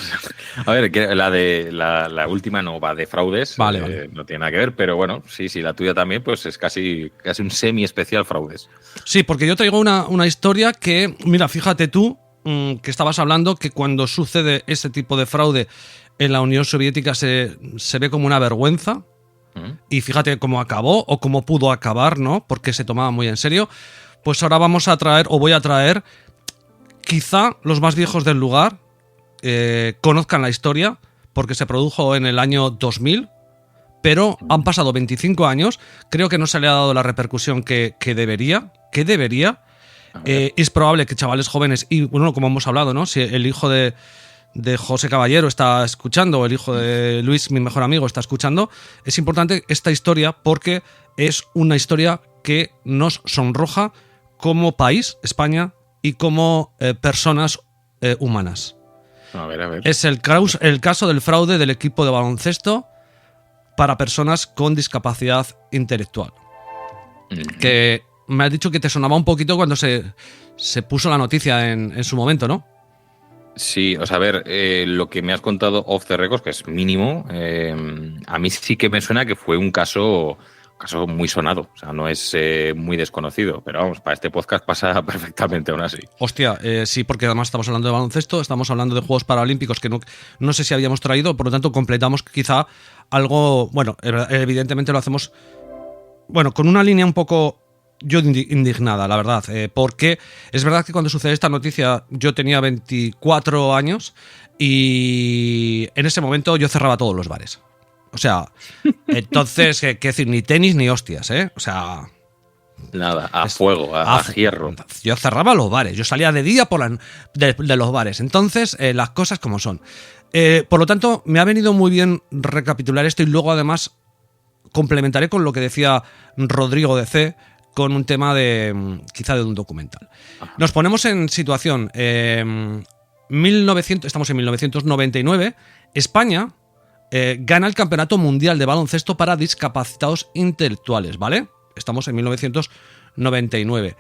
A ver, que la última no va de fraudes, vale. No tiene nada que ver, pero bueno, sí, la tuya también, pues es casi un semi-especial fraudes. Sí, porque yo traigo una historia que, mira, fíjate tú, que estabas hablando que cuando sucede ese tipo de fraude en la Unión Soviética se ve como una vergüenza. Y fíjate cómo acabó o cómo pudo acabar, ¿no? Porque se tomaba muy en serio. Pues ahora voy a traer, quizá los más viejos del lugar conozcan la historia, porque se produjo en el año 2000, pero han pasado 25 años, creo que no se le ha dado la repercusión que debería. Es probable que chavales jóvenes, y bueno, como hemos hablado, ¿no? Si el hijo de José Caballero está escuchando, o el hijo de Luis, mi mejor amigo, está escuchando, es importante esta historia porque es una historia que nos sonroja como país, España, y como personas humanas. A ver. Es el caso del fraude del equipo de baloncesto para personas con discapacidad intelectual. Que me has dicho que te sonaba un poquito cuando se puso la noticia en su momento, ¿no? Sí, o sea, a ver, lo que me has contado off the record, que es mínimo, a mí sí que me suena que fue un caso muy sonado, o sea, no es muy desconocido, pero vamos, para este podcast pasa perfectamente aún así. Hostia, sí, porque además estamos hablando de baloncesto, estamos hablando de Juegos Paralímpicos que no sé si habíamos traído, por lo tanto completamos quizá algo, bueno, evidentemente lo hacemos, bueno, con una línea un poco yo indignada, la verdad, porque es verdad que cuando sucede esta noticia yo tenía 24 años y en ese momento yo cerraba todos los bares. O sea, entonces, qué decir, ni tenis ni hostias, ¿eh? O sea... Nada, a fuego, a hierro. Yo cerraba los bares, yo salía de día de los bares. Entonces, las cosas como son. Por lo tanto, me ha venido muy bien recapitular esto y luego además complementaré con lo que decía Rodrigo de C, con un tema quizá de un documental. Ajá. Nos ponemos en situación. Estamos en 1999. España gana el Campeonato Mundial de Baloncesto para discapacitados intelectuales, ¿vale? Estamos en 1999.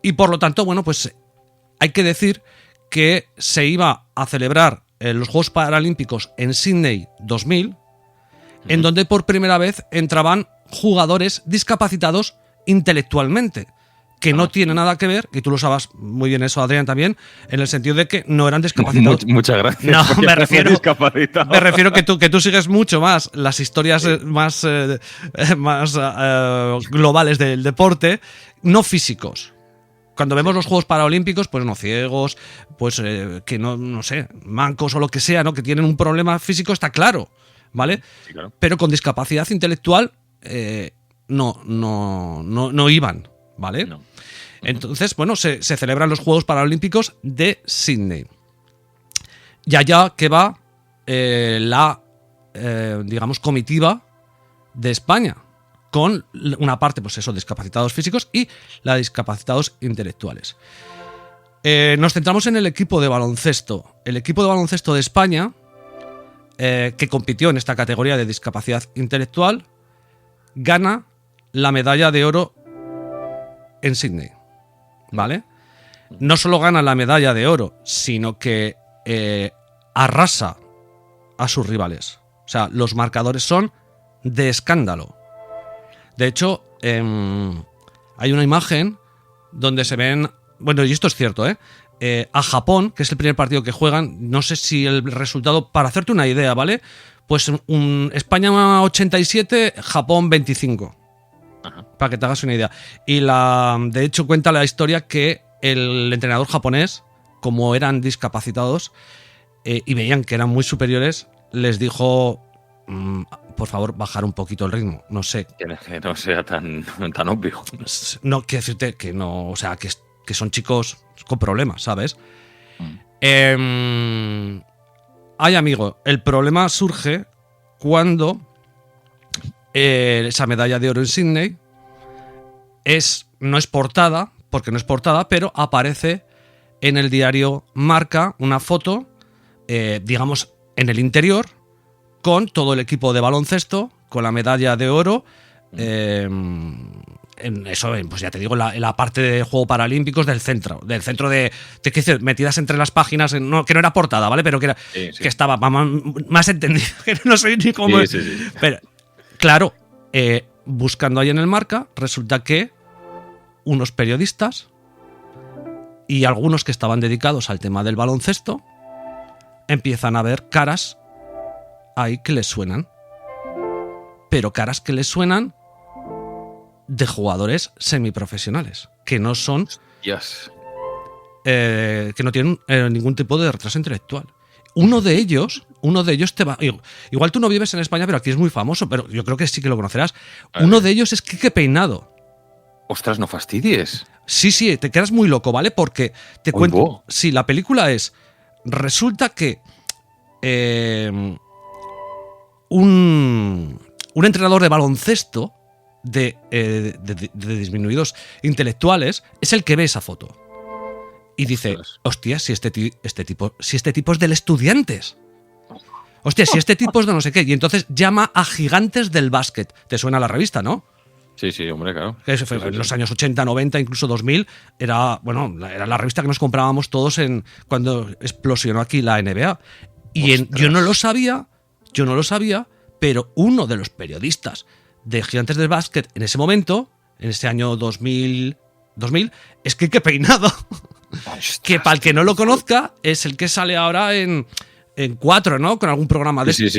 Y por lo tanto, bueno, pues hay que decir que se iba a celebrar los Juegos Paralímpicos en Sydney 2000, en donde por primera vez entraban jugadores discapacitados intelectualmente, que no tiene nada que ver, y tú lo sabes muy bien eso, Adrián, también, en el sentido de que no eran discapacitados. Muchas gracias. No, me refiero que tú sigues mucho más las historias más globales del deporte, no físicos. Cuando vemos los Juegos Paralímpicos, pues no ciegos, pues que no sé, mancos o lo que sea, ¿no? Que tienen un problema físico, está claro, ¿vale? Sí, claro. Pero con discapacidad intelectual no iban, ¿vale? No. Entonces, bueno, se celebran los Juegos Paralímpicos de Sydney. Y allá que va digamos, comitiva de España, con una parte, pues eso, discapacitados físicos y la discapacitados intelectuales. Nos centramos en el equipo de baloncesto. El equipo de baloncesto de España, que compitió en esta categoría de discapacidad intelectual, gana la medalla de oro en Sydney, ¿vale? No solo gana la medalla de oro, sino que arrasa a sus rivales. O sea, los marcadores son de escándalo. De hecho, hay una imagen donde se ven... Bueno, y esto es cierto, a Japón, que es el primer partido que juegan, no sé si el resultado, para hacerte una idea, ¿vale? Pues España 87, Japón 25. Ajá. Para que te hagas una idea. Y de hecho cuenta la historia que el entrenador japonés, como eran discapacitados y veían que eran muy superiores, les dijo, por favor, bajar un poquito el ritmo. No sé. Que no sea tan obvio. No, quiero decirte que no, o sea, que son chicos con problemas, ¿sabes? Ay, amigo, el problema surge cuando esa medalla de oro en Sydney no es portada, porque no es portada, pero aparece en el diario Marca una foto, digamos, en el interior, con todo el equipo de baloncesto, con la medalla de oro, en eso, pues ya te digo, la parte de Juegos Paralímpicos del centro de ¿qué dices? Metidas entre las páginas, que no era portada, ¿vale? Pero que era sí. Que estaba más entendido, que no sé ni cómo. Sí. Pero, claro, buscando ahí en el Marca, resulta que unos periodistas y algunos que estaban dedicados al tema del baloncesto empiezan a ver caras ahí que les suenan. Pero caras que les suenan de jugadores semiprofesionales, que no son... Yes. Que no tienen ningún tipo de retraso intelectual. Uno de ellos te va... Igual tú no vives en España, pero aquí es muy famoso, pero yo creo que sí que lo conocerás. Uno de ellos es Quique Peinado. Ostras, no fastidies. Sí, te quedas muy loco, ¿vale? Porque te cuento... Sí, la película es... Resulta que... un entrenador de baloncesto de disminuidos intelectuales es el que ve esa foto y dice, hostia, si este tipo es del Estudiantes, hostia, si este tipo es de no sé qué, y entonces llama a Gigantes del Básquet. ¿Te suena la revista, no? Sí, hombre, claro. Eso fue en los años 80, 90, incluso 2000. Era la revista que nos comprábamos todos cuando explosionó aquí la NBA. Y yo no lo sabía, pero uno de los periodistas de Gigantes del Básquet en ese momento, en ese año 2000, es Quique Peinado. Que para el que no lo conozca, es el que sale ahora en 4, ¿no? Con algún programa de... Sí.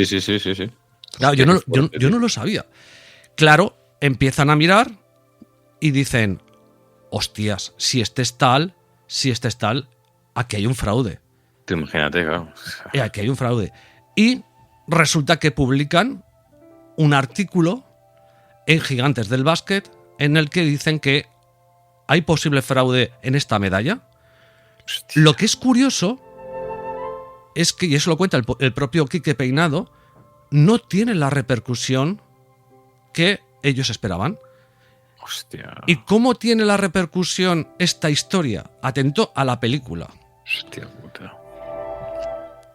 Claro, yo no lo sabía. Claro, empiezan a mirar y dicen, hostias, si este es tal, aquí hay un fraude. Imagínate, claro. Aquí hay un fraude. Y resulta que publican un artículo en Gigantes del Básquet en el que dicen que hay posible fraude en esta medalla. Hostia. Lo que es curioso es que, y eso lo cuenta el propio Quique Peinado, no tiene la repercusión que ellos esperaban. Hostia. ¿Y cómo tiene la repercusión esta historia? Atento a la película. Hostia puta.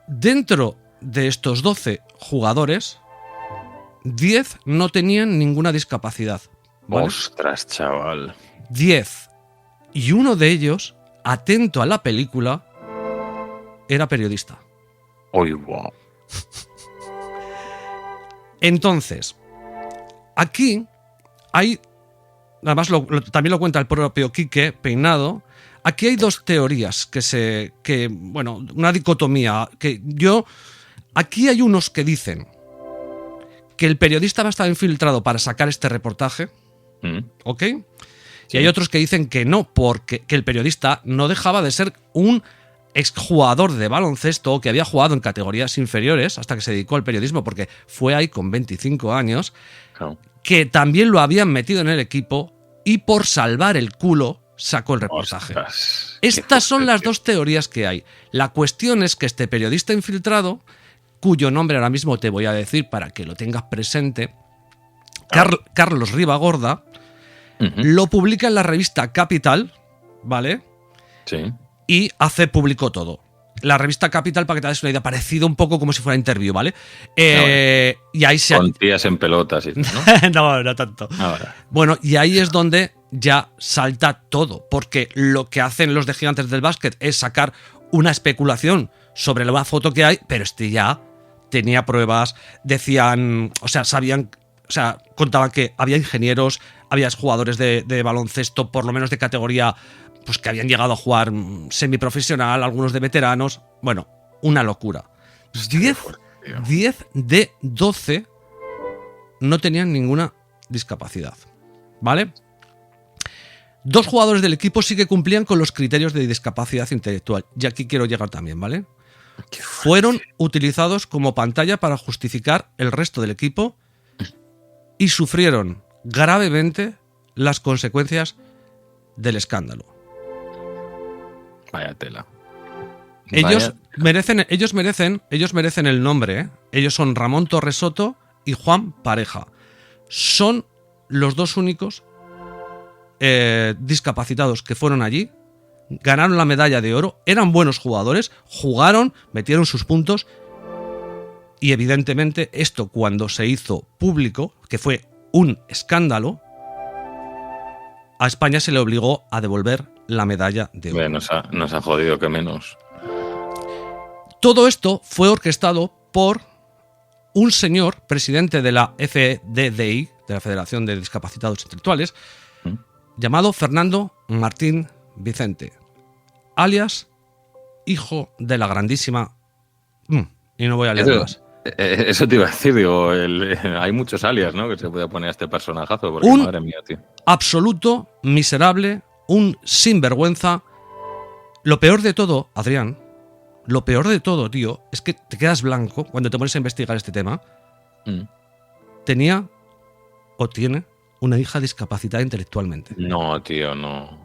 Dentro de estos 12 jugadores, 10 no tenían ninguna discapacidad. ¿Vale? Ostras, chaval. 10. Y uno de ellos, atento a la película, era periodista. ¡Uy, wow! Entonces, aquí hay, además también lo cuenta el propio Quique Peinado, aquí hay dos teorías una dicotomía, aquí hay unos que dicen que el periodista va a estar infiltrado para sacar este reportaje, ¿ok? Sí. Y hay otros que dicen que no, porque que el periodista no dejaba de ser un exjugador de baloncesto que había jugado en categorías inferiores hasta que se dedicó al periodismo, porque fue ahí con 25 años, que también lo habían metido en el equipo y por salvar el culo sacó el reportaje. Ostras, estas son las dos teorías que hay. La cuestión es que este periodista infiltrado, cuyo nombre ahora mismo te voy a decir para que lo tengas presente, Carlos Ribagorda, lo publica en la revista Capital, ¿vale? Sí. Y hace público todo. La revista Capital, para que te hagas una idea, parecido un poco como si fuera Interview, ¿vale? Y ahí con tías en pelotas y todo, ¿no? no tanto. Ahora. Bueno, y ahí es donde ya salta todo, porque lo que hacen los de Gigantes del Básquet es sacar una especulación sobre la foto que hay, pero ya tenía pruebas, decían, contaban que había ingenieros, había jugadores de baloncesto, por lo menos de categoría, pues que habían llegado a jugar semiprofesional, algunos de veteranos. Bueno, una locura. 10 de 12 no tenían ninguna discapacidad, ¿vale? 2 jugadores del equipo sí que cumplían con los criterios de discapacidad intelectual. Y aquí quiero llegar también, ¿vale? Fueron utilizados como pantalla para justificar el resto del equipo y sufrieron gravemente las consecuencias del escándalo. Vaya tela. Ellos merecen el nombre, ¿eh? Ellos son Ramón Torres Soto y Juan Pareja. Son los 2 únicos discapacitados que fueron allí, ganaron la medalla de oro, eran buenos jugadores, jugaron, metieron sus puntos y evidentemente esto, cuando se hizo público, que fue un escándalo, a España se le obligó a devolver la medalla de oro. Nos ha jodido, que menos. Todo esto fue orquestado por un señor presidente de la FDDI, de la Federación de Discapacitados Intelectuales, llamado Fernando Martín Vicente, alias hijo de la grandísima... y no voy a leer más. Eso te iba a decir, digo, hay muchos alias, ¿no?, que se puede poner a este personajazo, porque madre mía, tío. Absoluto, miserable, un sinvergüenza. Lo peor de todo, Adrián, lo peor de todo, tío, es que te quedas blanco cuando te pones a investigar este tema. Tenía o tiene una hija discapacitada intelectualmente. No, tío, no.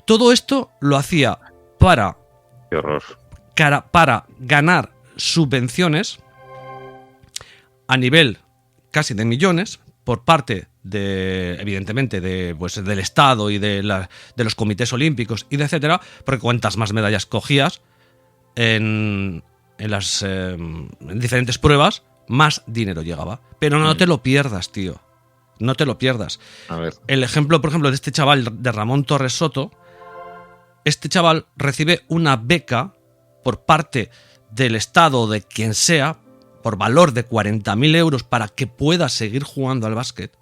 Todo esto lo hacía para... Qué horror. Para ganar subvenciones a nivel casi de millones por parte de, evidentemente, del Estado y de los comités olímpicos y de etcétera, porque cuantas más medallas cogías en diferentes pruebas, más dinero llegaba. Pero no te lo pierdas, tío. No te lo pierdas. A ver. El ejemplo, por ejemplo, de este chaval, de Ramón Torres Soto, este chaval recibe una beca por parte del Estado o de quien sea, por valor de 40.000 euros para que pueda seguir jugando al básquet.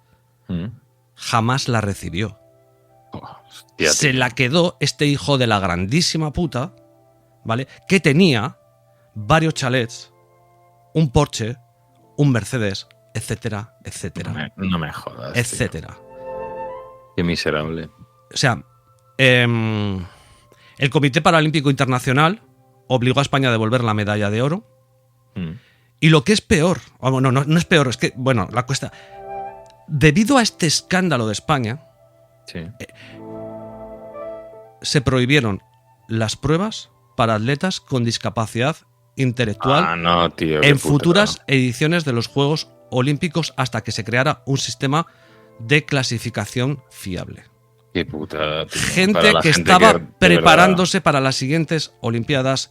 Jamás la recibió. Hostia, Se la quedó este hijo de la grandísima puta, ¿vale? Que tenía varios chalets, un Porsche, un Mercedes, etcétera, etcétera. No me jodas. Etcétera. Tío. Qué miserable. O sea, el Comité Paralímpico Internacional obligó a España a devolver la medalla de oro. Y lo que es peor, no es peor, es que, bueno, la cuesta. Debido a este escándalo de España, sí. Se prohibieron las pruebas para atletas con discapacidad intelectual en futuras ediciones de los Juegos Olímpicos hasta que se creara un sistema de clasificación fiable. Qué puta. Tío. Gente que estaba preparándose para las siguientes Olimpiadas.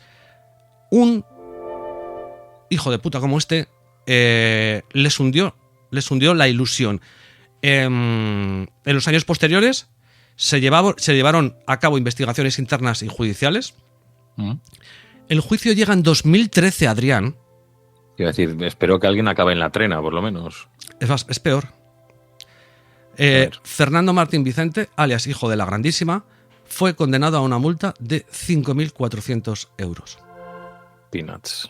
Un hijo de puta como este les hundió la ilusión. En los años posteriores se llevaron a cabo investigaciones internas y judiciales. El juicio llega en 2013, Adrián. Quiero decir, espero que alguien acabe en la trena, por lo menos. Es peor. Fernando Martín Vicente, alias hijo de la grandísima, fue condenado a una multa de 5.400 euros. Peanuts.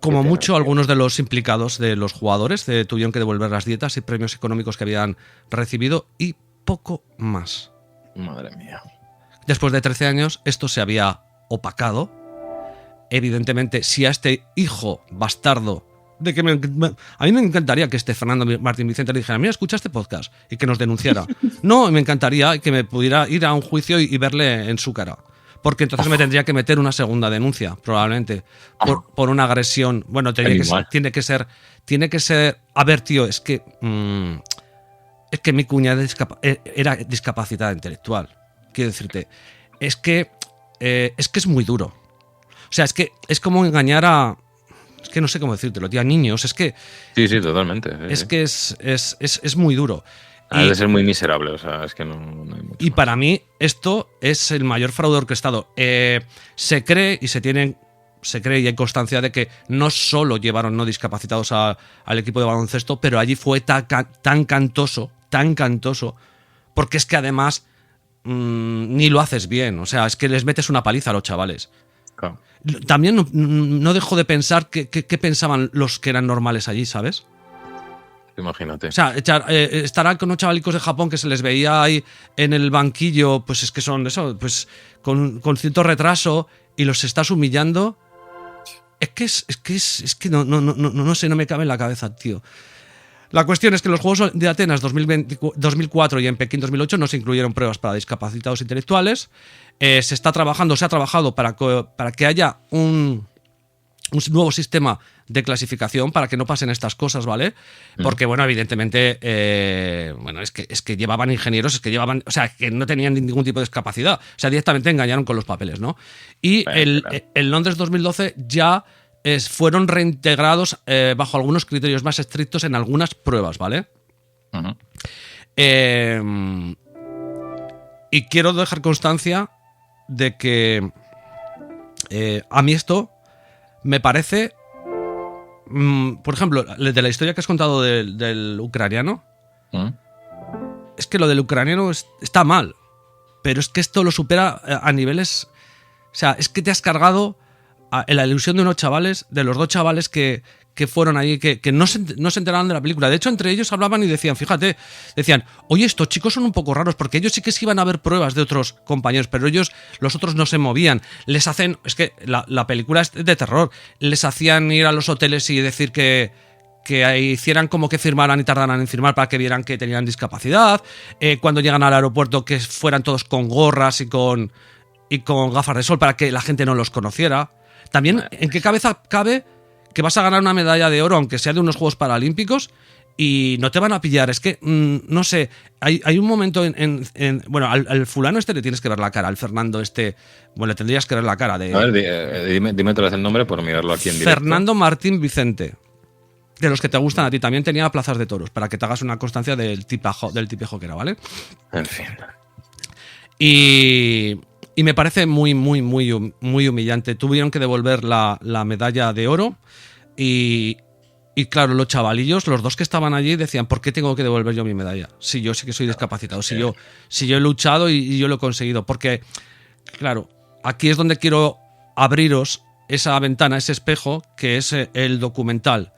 Como mucho, algunos de los implicados de los jugadores tuvieron que devolver las dietas y premios económicos que habían recibido y poco más. Madre mía. Después de 13 años, esto se había opacado. Evidentemente, si a este hijo bastardo, a mí me encantaría que este Fernando Martín Vicente le dijera: mira, escucha este podcast, y que nos denunciara. No, me encantaría que me pudiera ir a un juicio y verle en su cara. Porque entonces me tendría que meter una segunda denuncia, probablemente, por una agresión. Bueno, tiene que ser. A ver, tío, es que mi cuñada era discapacitada intelectual. Quiero decirte, es que es muy duro. O sea, es que es como engañar a. Es que no sé cómo decírtelo, tío, a niños. Es que. Sí, totalmente. Que es muy duro. Debe ser muy miserable, o sea, es que no hay mucho y más. Para mí, esto es el mayor fraude orquestado. Se cree y hay constancia de que no solo llevaron no discapacitados al equipo de baloncesto, pero allí fue tan cantoso, porque es que además ni lo haces bien. O sea, es que les metes una paliza a los chavales. Claro. También no dejo de pensar qué pensaban los que eran normales allí, ¿sabes? Imagínate. O sea, estarán con unos chavalicos de Japón que se les veía ahí en el banquillo, pues es que son eso, pues con cierto retraso, y los estás humillando. Es que no sé, no me cabe en la cabeza, tío. La cuestión es que en los Juegos de Atenas 2004 y en Pekín 2008 no se incluyeron pruebas para discapacitados intelectuales. Se ha trabajado para que haya un nuevo sistema de clasificación para que no pasen estas cosas, ¿vale? Porque, bueno, evidentemente, es que llevaban ingenieros, o sea, que no tenían ningún tipo de discapacidad. O sea, directamente engañaron con los papeles, ¿no? Y el Londres 2012 ya fueron reintegrados bajo algunos criterios más estrictos en algunas pruebas, ¿vale? Y quiero dejar constancia de que a mí esto me parece, por ejemplo, de la historia que has contado del ucraniano, es que lo del ucraniano está mal, pero es que esto lo supera a niveles. O sea, es que te has cargado la ilusión de unos chavales, de los dos chavales que fueron ahí, que no se enteraban de la película. De hecho, entre ellos hablaban y decían, oye, estos chicos son un poco raros, porque ellos sí que se iban a ver pruebas de otros compañeros, pero los otros no se movían. Les hacen, es que la película es de terror, les hacían ir a los hoteles y decir que hicieran como que firmaran y tardaran en firmar para que vieran que tenían discapacidad. Cuando llegan al aeropuerto, que fueran todos con gorras y con gafas de sol para que la gente no los conociera. También, ¿en qué cabeza cabe que vas a ganar una medalla de oro, aunque sea de unos Juegos Paralímpicos, y no te van a pillar? Es que, no sé, hay un momento bueno, al fulano le tienes que ver la cara, al Fernando bueno, le tendrías que ver la cara. A ver, dime otra vez el nombre por mirarlo aquí en directo. Fernando Martín Vicente. de los que te gustan a ti. También tenía plazas de toros, para que te hagas una constancia del tipejo que era, ¿vale? En fin. Y me parece muy humillante. Tuvieron que devolver la medalla de oro y claro, los chavalillos, los dos que estaban allí decían, ¿por qué tengo que devolver yo mi medalla? Si yo sí que soy discapacitado, si yo he luchado y yo lo he conseguido. Porque, claro, aquí es donde quiero abriros esa ventana, ese espejo, que es el documental,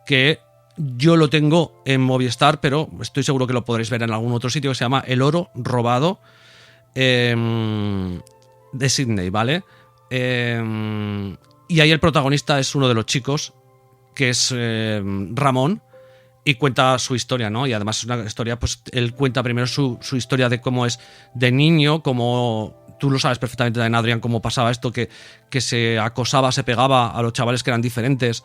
que yo lo tengo en Movistar, pero estoy seguro que lo podréis ver en algún otro sitio, que se llama El oro robado de Sydney, ¿vale? Y ahí el protagonista es uno de los chicos, que es Ramón, y cuenta su historia, ¿no? Y además es una historia, pues él cuenta primero su historia de cómo es de niño, como tú lo sabes perfectamente también, Adrián, cómo pasaba esto, que se acosaba, se pegaba a los chavales que eran diferentes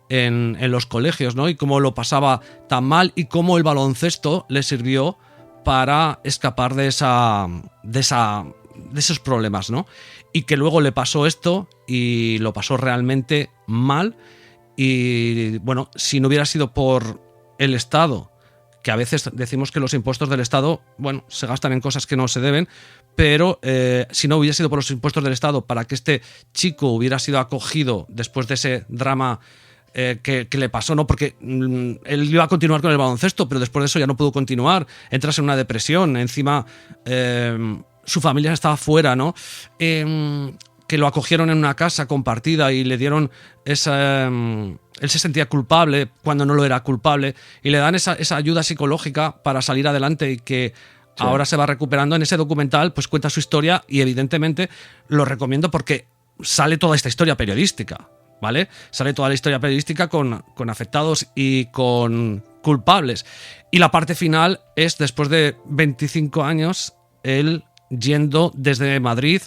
en los colegios, ¿no? Y cómo lo pasaba tan mal y cómo el baloncesto le sirvió para escapar de esos problemas, ¿no? Y que luego le pasó esto y lo pasó realmente mal. Y bueno, si no hubiera sido por el Estado, que a veces decimos que los impuestos del Estado, bueno, se gastan en cosas que no se deben, pero si no hubiera sido por los impuestos del Estado para que este chico hubiera sido acogido después de ese drama que le pasó, ¿no? Porque él iba a continuar con el baloncesto, pero después de eso ya no pudo continuar, entras en una depresión, encima su familia estaba fuera, ¿no? Que lo acogieron en una casa compartida y le dieron esa... él se sentía culpable cuando no lo era culpable y le dan esa ayuda psicológica para salir adelante y que ahora se va recuperando. En ese documental pues cuenta su historia y evidentemente lo recomiendo porque sale toda esta historia periodística, ¿vale? Sale toda la historia periodística con afectados y con culpables. Y la parte final es después de 25 años él yendo desde Madrid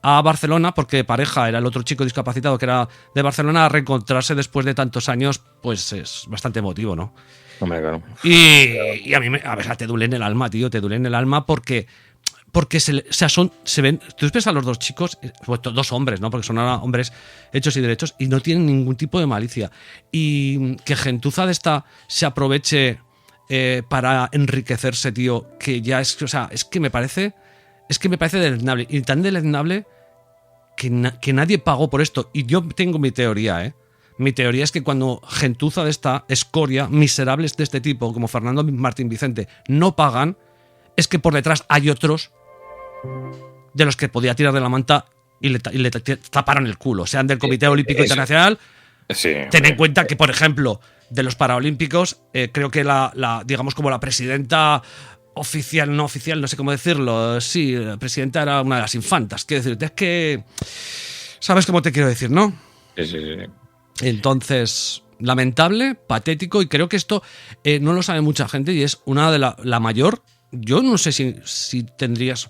a Barcelona, porque Pareja era el otro chico discapacitado que era de Barcelona, a reencontrarse después de tantos años, pues es bastante emotivo, ¿no? Hombre, claro. Y a mí, a ver, te duele en el alma, tío, te duele en el alma porque se ven, tú ves a los dos chicos, pues, dos hombres, ¿no? Porque son ahora hombres hechos y derechos y no tienen ningún tipo de malicia. Y que gentuza de esta se aproveche para enriquecerse, tío, que ya es, o sea, es que me parece deleznable. Y tan deleznable que nadie pagó por esto. Y yo tengo mi teoría, ¿eh? Mi teoría es que cuando gentuza de esta escoria, miserables de este tipo, como Fernando Martín Vicente, no pagan, es que por detrás hay otros de los que podía tirar de la manta y le taparon el culo. Sean del Comité Olímpico Internacional. Sí, ten en cuenta que, por ejemplo, de los Paralímpicos, creo que digamos como la presidenta oficial, no sé cómo decirlo, sí, la presidenta era una de las infantas. Quiero decirte, es que sabes cómo te quiero decir, ¿no? Sí. Entonces, lamentable, patético, y creo que esto no lo sabe mucha gente y es una de la mayor. Yo no sé si tendrías...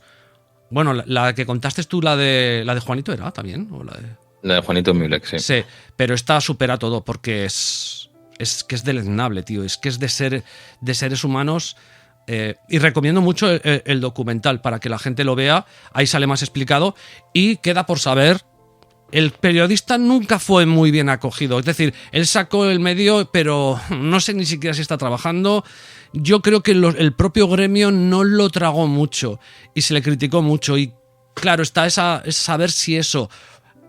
Bueno, la que contaste tú, la de Juanito, ¿era también? ¿O la de Juanito Mulek, sí. Sí, pero esta supera todo porque es que es deleznable, tío. Es que es de seres humanos. Y recomiendo mucho el documental para que la gente lo vea. Ahí sale más explicado y queda por saber. El periodista nunca fue muy bien acogido. Es decir, él sacó el medio, pero no sé ni siquiera si está trabajando. Yo creo que el propio gremio no lo tragó mucho y se le criticó mucho. Y claro, está es saber si eso...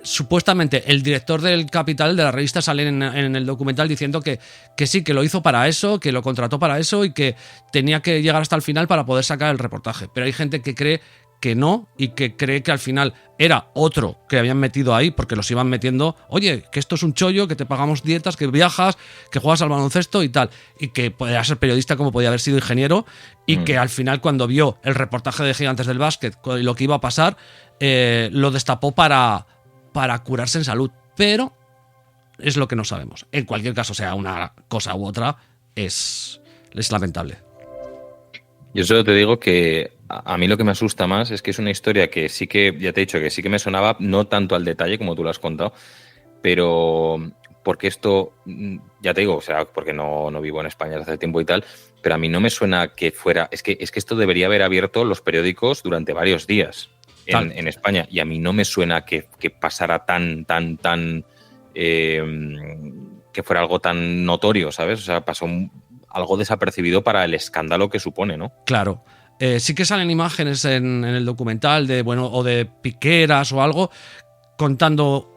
Supuestamente el director del Capital, de la revista, sale en el documental diciendo que sí, que lo hizo para eso, que lo contrató para eso y que tenía que llegar hasta el final para poder sacar el reportaje. Pero hay gente que cree que no y que cree que al final era otro que habían metido ahí porque los iban metiendo, oye, que esto es un chollo, que te pagamos dietas, que viajas, que juegas al baloncesto y tal, y que podía ser periodista como podía haber sido ingeniero y que al final cuando vio el reportaje de Gigantes del Básquet y lo que iba a pasar, lo destapó para curarse en salud, pero es lo que no sabemos. En cualquier caso, sea una cosa u otra, es lamentable. Yo solo te digo que a mí lo que me asusta más es que es una historia que sí que, ya te he dicho, que sí que me sonaba, no tanto al detalle como tú lo has contado, pero porque esto, ya te digo, o sea, porque no vivo en España desde hace tiempo y tal, pero a mí no me suena que fuera, es que esto debería haber abierto los periódicos durante varios días. En España, y a mí no me suena que pasara tan que fuera algo tan notorio, ¿sabes? O sea, pasó algo desapercibido para el escándalo que supone, ¿no? Claro. Sí que salen imágenes en el documental de, bueno, o de piqueras o algo contando,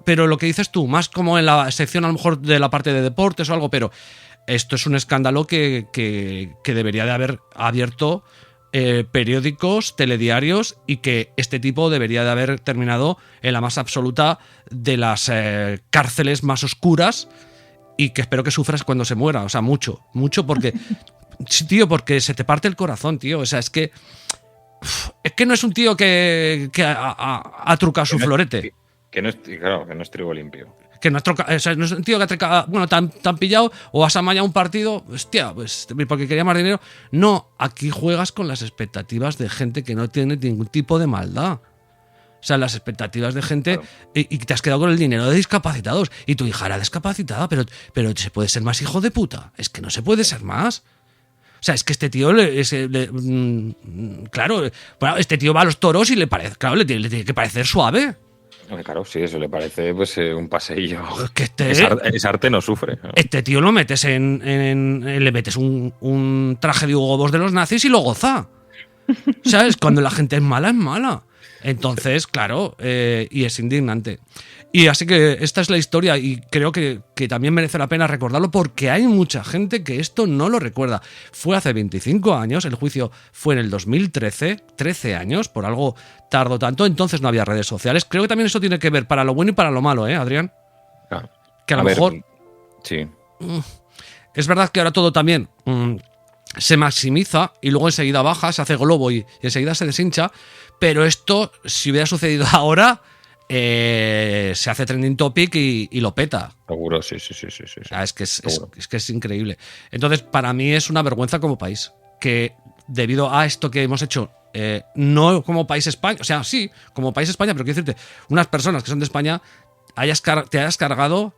pero lo que dices tú, más como en la sección a lo mejor de la parte de deportes o algo, pero esto es un escándalo que debería de haber abierto periódicos, telediarios, y que este tipo debería de haber terminado en la más absoluta de las cárceles más oscuras, y que espero que sufras cuando se muera, o sea, mucho, porque sí, tío, porque se te parte el corazón, tío, o sea, es que no es un tío que ha trucado su florete. Claro, que no es trigo limpio. Que no es un tío que ha trucado, bueno, tan pillado o has amallado un partido, hostia, pues porque quería más dinero. No, aquí juegas con las expectativas de gente que no tiene ningún tipo de maldad. O sea, las expectativas de gente, claro. Y te has quedado con el dinero de discapacitados. Y tu hija era discapacitada, pero se puede ser más hijo de puta. Es que no se puede ser más. O sea, es que este tío, claro, este tío va a los toros y le parece, claro, le tiene que parecer suave. Claro, sí, eso le parece pues un paseillo. Que ese arte no sufre, ¿no? Este tío lo metes le metes un traje de Hugo Boss de los nazis y lo goza. ¿Sabes? Cuando la gente es mala, es mala. Entonces, claro, y es indignante. Y así que esta es la historia, y creo que también merece la pena recordarlo, porque hay mucha gente que esto no lo recuerda. Fue hace 25 años, el juicio fue en el 2013, 13 años, por algo tardó tanto, entonces no había redes sociales. Creo que también eso tiene que ver para lo bueno y para lo malo, Adrián? Claro. Que a lo mejor... Sí. Es verdad que ahora todo también se maximiza y luego enseguida baja, se hace globo y enseguida se deshincha, pero esto, si hubiera sucedido ahora... se hace trending topic y lo peta. Seguro, sí. Es que es increíble. Entonces, para mí es una vergüenza como país, que debido a esto que hemos hecho, no como país España, o sea, sí, como país España, pero quiero decirte, unas personas que son de España, te hayas cargado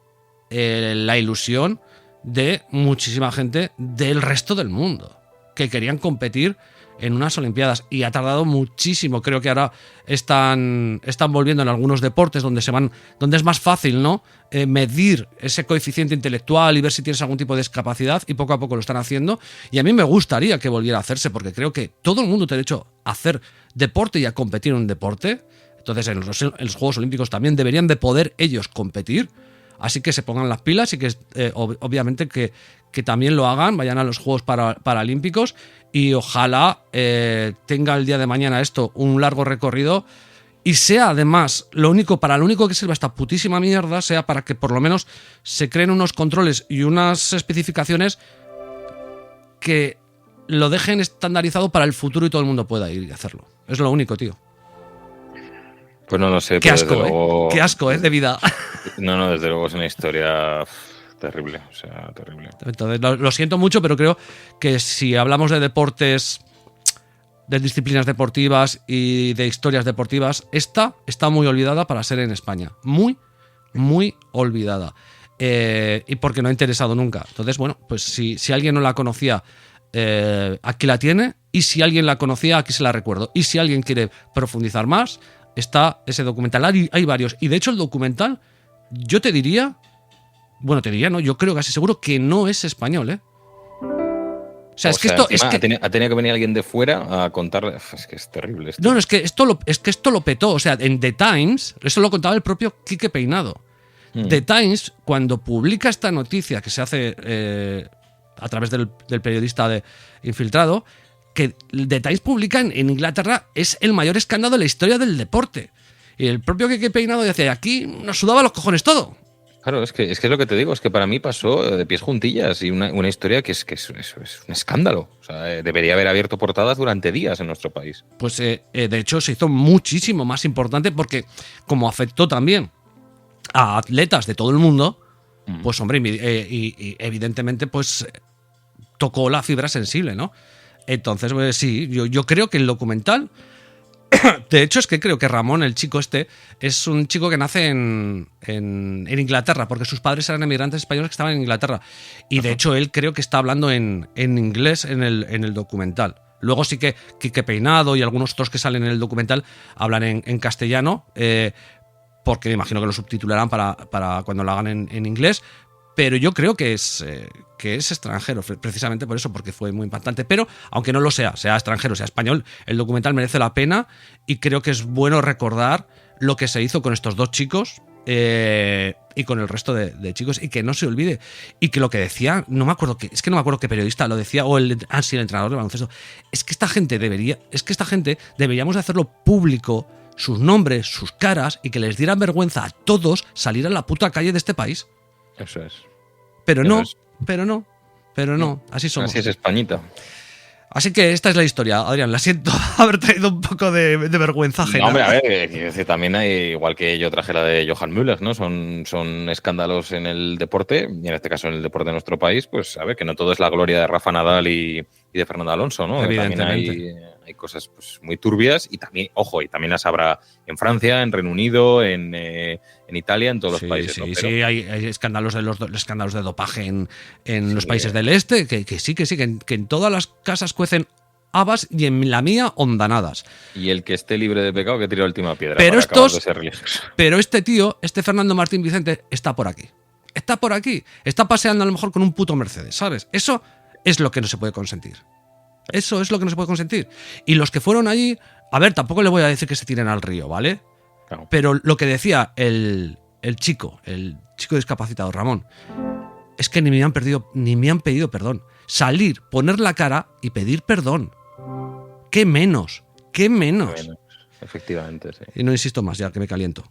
la ilusión de muchísima gente del resto del mundo, que querían competir en unas Olimpiadas, y ha tardado muchísimo. Creo que ahora están volviendo en algunos deportes donde es más fácil, ¿no? Medir ese coeficiente intelectual y ver si tienes algún tipo de discapacidad, y poco a poco lo están haciendo, y a mí me gustaría que volviera a hacerse, porque creo que todo el mundo tiene derecho a hacer deporte y a competir en un deporte. Entonces en los Juegos Olímpicos también deberían de poder ellos competir. Así que se pongan las pilas y que obviamente que también lo hagan, vayan a los Juegos Paralímpicos, y ojalá tenga el día de mañana esto un largo recorrido, y sea además lo único que sirva esta putísima mierda, sea para que por lo menos se creen unos controles y unas especificaciones que lo dejen estandarizado para el futuro y todo el mundo pueda ir y hacerlo. Es lo único, tío. Pues no lo sé. Qué asco, luego... Qué asco, de vida. No, desde luego es una historia terrible, o sea, terrible. Entonces, lo siento mucho, pero creo que si hablamos de deportes, de disciplinas deportivas y de historias deportivas, esta está muy olvidada para ser en España. Muy, muy olvidada. Y porque no ha interesado nunca. Entonces, bueno, pues si alguien no la conocía, aquí la tiene. Y si alguien la conocía, aquí se la recuerdo. Y si alguien quiere profundizar más, está ese documental. Hay varios. Y de hecho el documental, yo te diría, no, yo creo casi seguro que no es español, O sea, ha tenido que venir alguien de fuera a contarle. Es que es terrible esto. No, es que esto lo petó. O sea, en The Times, eso lo contaba el propio Quique Peinado. The Times, cuando publica esta noticia que se hace a través del periodista infiltrado, que The Times publica en Inglaterra, es el mayor escándalo de la historia del deporte. Y el propio Quique Peinado decía, aquí nos sudaba los cojones todo. Claro, es que es lo que te digo, es que para mí pasó de pies juntillas, y una historia que es un escándalo. O sea, debería haber abierto portadas durante días en nuestro país. Pues de hecho se hizo muchísimo más importante, porque como afectó también a atletas de todo el mundo, pues hombre, y evidentemente pues tocó la fibra sensible, ¿no? Entonces, pues, sí, yo creo que el documental... De hecho, es que creo que Ramón, el chico este, es un chico que nace en Inglaterra, porque sus padres eran emigrantes españoles que estaban en Inglaterra. Y de hecho, él creo que está hablando en inglés en el documental. Luego sí que Quique Peinado y algunos otros que salen en el documental hablan en castellano, porque me imagino que lo subtitularán para cuando lo hagan en inglés. pero yo creo que es extranjero, precisamente por eso, porque fue muy impactante. Pero, aunque no lo sea extranjero, sea español, el documental merece la pena y creo que es bueno recordar lo que se hizo con estos dos chicos y con el resto de chicos, y que no se olvide. Y que lo que decía, no me acuerdo qué periodista lo decía, o el entrenador de baloncesto, es que esta gente deberíamos de hacerlo público, sus nombres, sus caras, y que les dieran vergüenza a todos salir a la puta calle de este país. Eso es. Pero no, así somos. Así es Españita. Así que esta es la historia, Adrián. La siento haber traído un poco de vergüenza ajena. No, hombre, a ver, también hay, igual que yo traje la de Johan Müller, ¿no? Son escándalos en el deporte, y en este caso en el deporte de nuestro país, pues a ver, que no todo es la gloria de Rafa Nadal y de Fernando Alonso, ¿no? Evidentemente. También hay cosas pues, muy turbias, y también, ojo, y también las habrá en Francia, en Reino Unido, en Italia, en todos los países. Sí, ¿no? sí, hay escándalos los escándalos de dopaje en los países del este, que en todas las casas cuecen habas y en la mía hondanadas. Y el que esté libre de pecado que tire la última piedra pero para acabar de ser religioso. Pero este tío, Fernando Martín Vicente, está por aquí. Está paseando a lo mejor con un puto Mercedes, ¿sabes? Eso es lo que no se puede consentir. Y los que fueron allí, a ver, tampoco le voy a decir que se tiren al río, ¿vale? Claro. Pero lo que decía el chico discapacitado, Ramón, es que ni me han pedido perdón. Salir, poner la cara y pedir perdón. ¿Qué menos? Efectivamente, sí. Y no insisto más, ya que me caliento.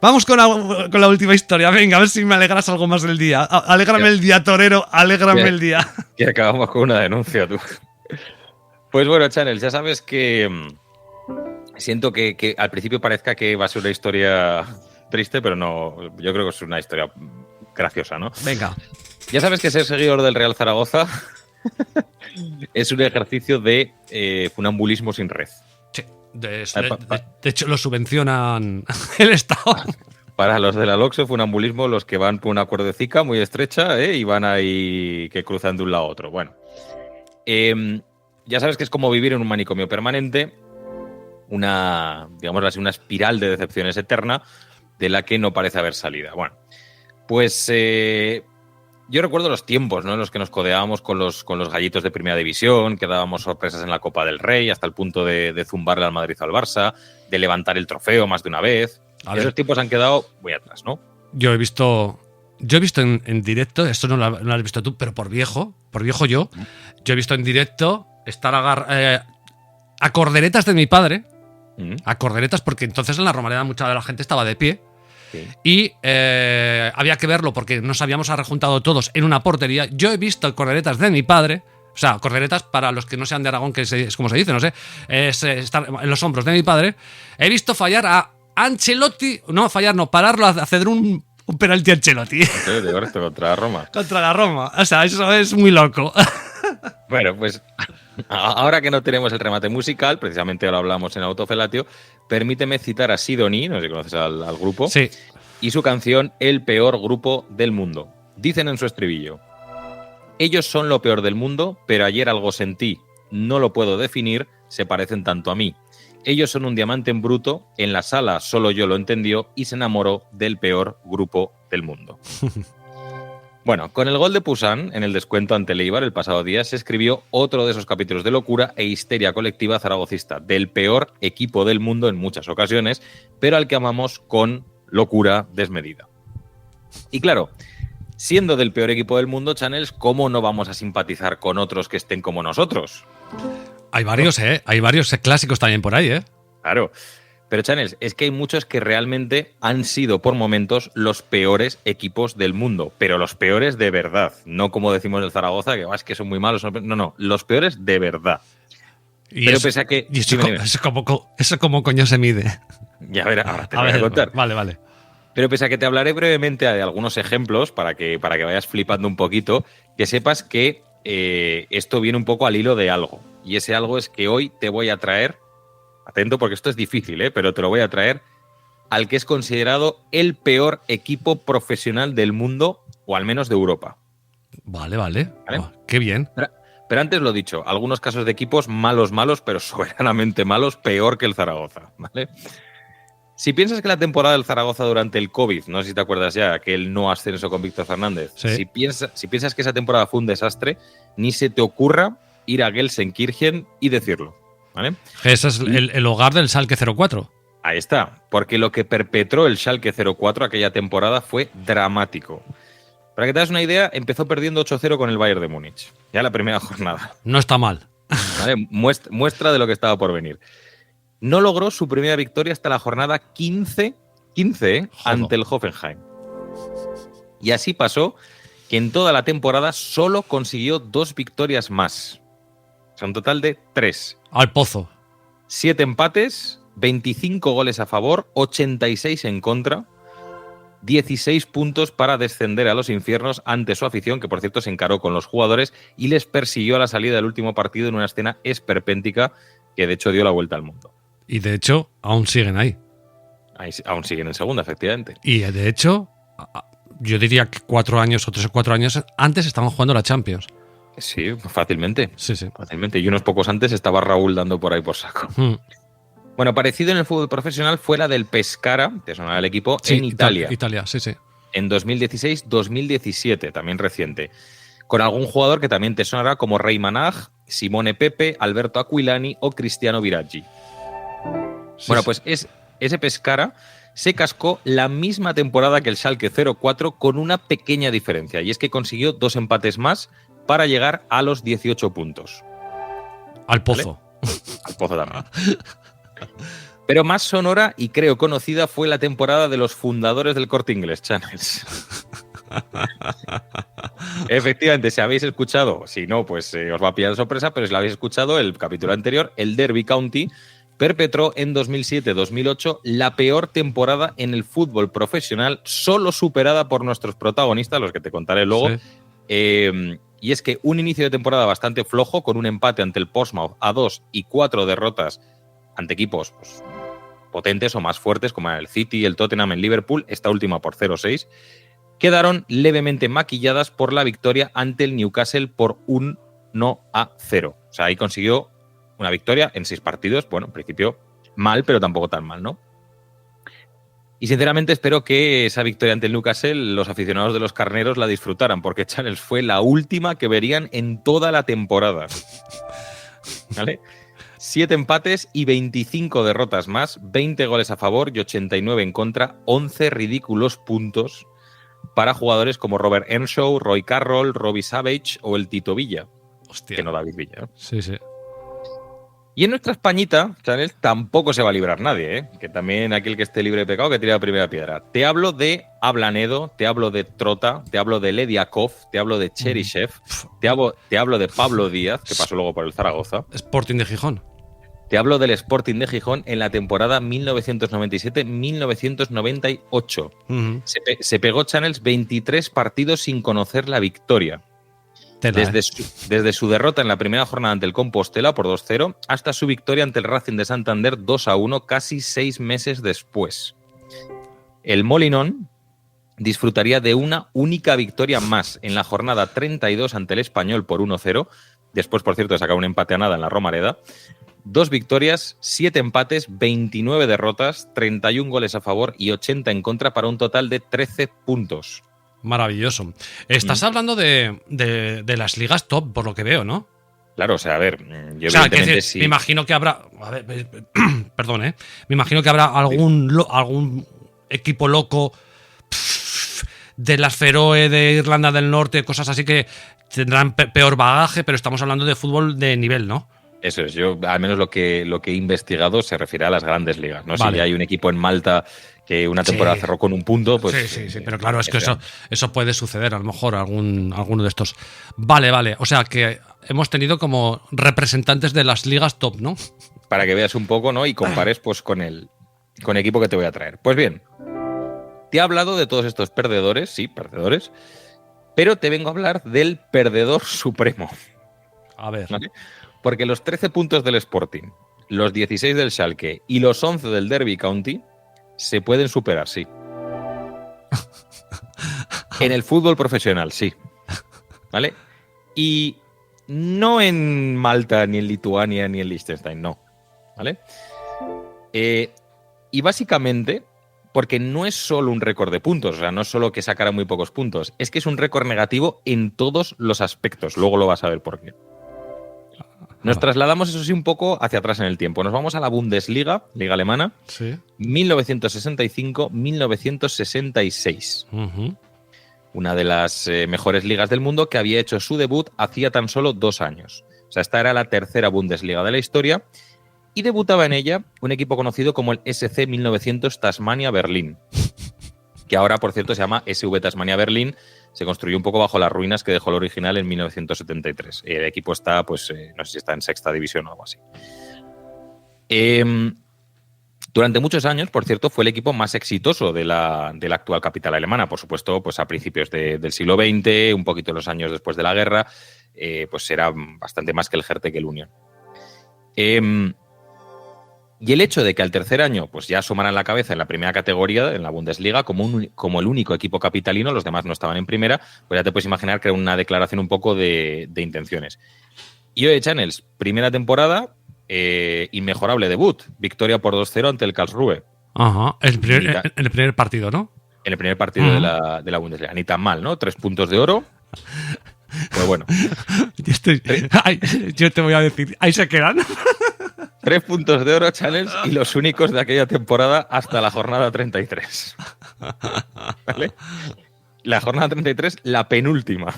Vamos con la última historia. Venga, a ver si me alegras algo más del día. Alégrame el día, torero. Alégrame el día. Y acabamos con una denuncia, tú. Pues bueno, Chanel, ya sabes que siento que al principio parezca que va a ser una historia triste, pero no. Yo creo que es una historia graciosa, ¿no? Venga. Ya sabes que ser seguidor del Real Zaragoza es un ejercicio de funambulismo sin red. Sí, de hecho lo subvencionan el Estado. Para los de la LOXE, funambulismo, los que van por una cuerdecica muy estrecha y van ahí que cruzan de un lado a otro. Bueno, ya sabes que es como vivir en un manicomio permanente, digamos así, una espiral de decepciones eterna de la que no parece haber salida. Bueno, pues yo recuerdo los tiempos, ¿no?, en los que nos codeábamos con los gallitos de Primera División, que dábamos sorpresas en la Copa del Rey, hasta el punto de zumbarle al Madrid o al Barça, de levantar el trofeo más de una vez. Esos tiempos han quedado muy atrás, ¿no? Yo he visto en directo, esto no lo has visto tú, pero por viejo yo he visto en directo estar a corderetas de mi padre, a corderetas, porque entonces en la Romareda mucha de la gente estaba de pie. Sí. Y había que verlo porque nos habíamos arrejuntado todos en una portería. Yo he visto corderetas de mi padre, o sea, corderetas para los que no sean de Aragón, que es como se dice, no sé, es estar en los hombros de mi padre. He visto fallar a Ancelotti, pararlo a hacer un penalti a Ancelotti. Correcto, contra la Roma. Contra la Roma, o sea, eso es muy loco. Bueno, pues ahora que no tenemos el remate musical, precisamente lo hablamos en Autofelatio, permíteme citar a Sidoní, no sé si conoces al grupo, sí, y su canción El peor grupo del mundo. Dicen en su estribillo: ellos son lo peor del mundo, pero ayer algo sentí, no lo puedo definir, se parecen tanto a mí. Ellos son un diamante en bruto, en la sala solo yo lo entendió y se enamoró del peor grupo del mundo. Bueno, con el gol de Pusán en el descuento ante el Eibar el pasado día se escribió otro de esos capítulos de locura e histeria colectiva zaragocista, del peor equipo del mundo en muchas ocasiones, pero al que amamos con locura desmedida. Y claro, siendo del peor equipo del mundo, Channels, ¿cómo no vamos a simpatizar con otros que estén como nosotros? Hay varios, hay varios clásicos también por ahí, Claro. Pero, Channels, es que hay muchos que realmente han sido por momentos los peores equipos del mundo, pero los peores de verdad, no como decimos del Zaragoza, que es que son muy malos. No, los peores de verdad. Pero pese a que... ¿Y eso cómo coño se mide? Ya verás, ahora te voy a contar. Vale. Pero pese a que te hablaré brevemente de algunos ejemplos para que vayas flipando un poquito, que sepas que esto viene un poco al hilo de algo. Y ese algo es que hoy te voy a traer... Atento porque esto es difícil, pero te lo voy a traer al que es considerado el peor equipo profesional del mundo, o al menos de Europa. Vale. Oh, qué bien. Pero antes lo dicho, algunos casos de equipos malos, pero soberanamente malos, peor que el Zaragoza, ¿vale? Si piensas que la temporada del Zaragoza durante el COVID, no sé si te acuerdas ya, aquel no ascenso con Víctor Fernández, Sí. si piensas que esa temporada fue un desastre, ni se te ocurra ir a Gelsenkirchen y decirlo, ¿vale? Ese es el hogar del Schalke 04. Ahí está, porque lo que perpetró el Schalke 04 aquella temporada fue dramático. Para que te das una idea, empezó perdiendo 8-0 con el Bayern de Múnich, ya la primera jornada. No está mal. ¿Vale? Muestra de lo que estaba por venir. No logró su primera victoria hasta la jornada 15 ante el Hoffenheim. Y así pasó que en toda la temporada solo consiguió 2 victorias más. O sea, un total de 3. Al pozo. 7 empates, 25 goles a favor, 86 en contra, 16 puntos para descender a los infiernos ante su afición, que por cierto se encaró con los jugadores y les persiguió a la salida del último partido en una escena esperpéntica que de hecho dio la vuelta al mundo. Y de hecho, aún siguen ahí. Aún siguen en segunda, efectivamente. Y de hecho, yo diría que 4 años o 3 o 4 años antes estaban jugando la Champions. Sí, fácilmente. Sí. Fácilmente. Y unos pocos antes estaba Raúl dando por ahí por saco. Bueno, parecido en el fútbol profesional fue la del Pescara, que sonaba el equipo, Sí, en Italia. Italia, sí. En 2016-2017, también reciente. Con algún jugador que también te sonará como Rey Manag, Simone Pepe, Alberto Aquilani o Cristiano Viraggi. Bueno, pues ese Pescara se cascó la misma temporada que el Schalke 04 con una pequeña diferencia, y es que consiguió 2 empates más para llegar a los 18 puntos. Al pozo. ¿Vale? Al pozo también. Pero más sonora y creo conocida fue la temporada de los fundadores del Corte Inglés, Channels. Efectivamente, si habéis escuchado, si no, pues os va a pillar sorpresa, pero si lo habéis escuchado, el capítulo anterior, el Derby County perpetró en 2007-2008 la peor temporada en el fútbol profesional, solo superada por nuestros protagonistas, los que te contaré luego. Sí. Y es que un inicio de temporada bastante flojo, con un empate ante el Portsmouth a 2 y 4 derrotas ante equipos pues, potentes o más fuertes, como el City, el Tottenham, el Liverpool, esta última por 0-6, quedaron levemente maquilladas por la victoria ante el Newcastle por 1-0. O sea, ahí consiguió una victoria en 6 partidos. Bueno, en principio mal, pero tampoco tan mal, ¿no? Y sinceramente espero que esa victoria ante el Newcastle los aficionados de los carneros la disfrutaran, porque Channels fue la última que verían en toda la temporada. ¿Vale? 7 empates y 25 derrotas más, 20 goles a favor y 89 en contra, 11 ridículos puntos para jugadores como Robert Earnshaw, Roy Carroll, Robbie Savage o el Tito Villa. Hostia. Que no David Villa, ¿no? Sí. Y en nuestra Españita, Channel, tampoco se va a librar nadie, ¿eh? Que también aquel que esté libre de pecado que tire la primera piedra. Te hablo de Ablanedo, te hablo de Trota, te hablo de Lediakov, te hablo de Cheryshev, te hablo de Pablo Díaz, que pasó luego por el Zaragoza. Sporting de Gijón. Te hablo del Sporting de Gijón en la temporada 1997-1998. Se pegó Channels 23 partidos sin conocer la victoria. Desde su derrota en la primera jornada ante el Compostela por 2-0 hasta su victoria ante el Racing de Santander 2-1 casi 6 meses después. El Molinón disfrutaría de una única victoria más en la jornada 32 ante el Español por 1-0, después, por cierto, de sacar un empate a nada en la Romareda. 2 victorias, 7 empates, 29 derrotas, 31 goles a favor y 80 en contra para un total de 13 puntos. Maravilloso. Estás hablando de las ligas top, por lo que veo, ¿no? Claro, o sea, a ver, yo evidentemente sí. Me imagino que habrá... A ver, perdón, ¿eh? Me imagino que habrá algún equipo loco de las Feroe, de Irlanda del Norte, cosas así que tendrán peor bagaje, pero estamos hablando de fútbol de nivel, ¿no? Eso es, yo al menos lo que he investigado se refiere a las grandes ligas, ¿no? Vale. Si ya hay un equipo en Malta que una temporada cerró con un punto, pues... Sí, pero claro, es que eso puede suceder, a lo mejor, alguno de estos. Vale, o sea que hemos tenido como representantes de las ligas top, ¿no? Para que veas un poco, ¿no? Y compares pues con el equipo que te voy a traer. Pues bien, te he hablado de todos estos perdedores, sí, perdedores, pero te vengo a hablar del perdedor supremo. A ver... ¿Vale? Porque los 13 puntos del Sporting, los 16 del Schalke y los 11 del Derby County se pueden superar, sí. En el fútbol profesional, sí. ¿Vale? Y no en Malta, ni en Lituania, ni en Liechtenstein, no. ¿Vale? Y básicamente, porque no es solo un récord de puntos, o sea, no es solo que sacara muy pocos puntos, es que es un récord negativo en todos los aspectos. Luego lo vas a ver por qué. Nos trasladamos, eso sí, un poco hacia atrás en el tiempo. Nos vamos a la Bundesliga, liga alemana, Sí. 1965-1966. Una de las mejores ligas del mundo que había hecho su debut hacía tan solo 2 años. O sea, esta era la tercera Bundesliga de la historia y debutaba en ella un equipo conocido como el SC 1900 Tasmania Berlín, que ahora, por cierto, se llama SV Tasmania Berlín. Se construyó un poco bajo las ruinas que dejó el original en 1973. El equipo está, pues, no sé si está en sexta división o algo así. Durante muchos años, por cierto, fue el equipo más exitoso de la actual capital alemana. Por supuesto, pues a principios del siglo XX, un poquito los años después de la guerra, pues era bastante más que el Hertha que el Union. Y el hecho de que al tercer año pues ya asomaran la cabeza en la primera categoría, en la Bundesliga, como el único equipo capitalino, los demás no estaban en primera, pues ya te puedes imaginar que era una declaración un poco de intenciones. IOE Channels, primera temporada, inmejorable debut, victoria por 2-0 ante el Karlsruhe. Ajá, el primer partido, ¿no? En el primer partido de la Bundesliga. Ni tan mal, ¿no? 3 puntos de oro. Pues bueno. Yo te voy a decir, ahí se quedan. 3 puntos de oro, Challenge, y los únicos de aquella temporada hasta la jornada 33. ¿Vale? La jornada 33, la penúltima.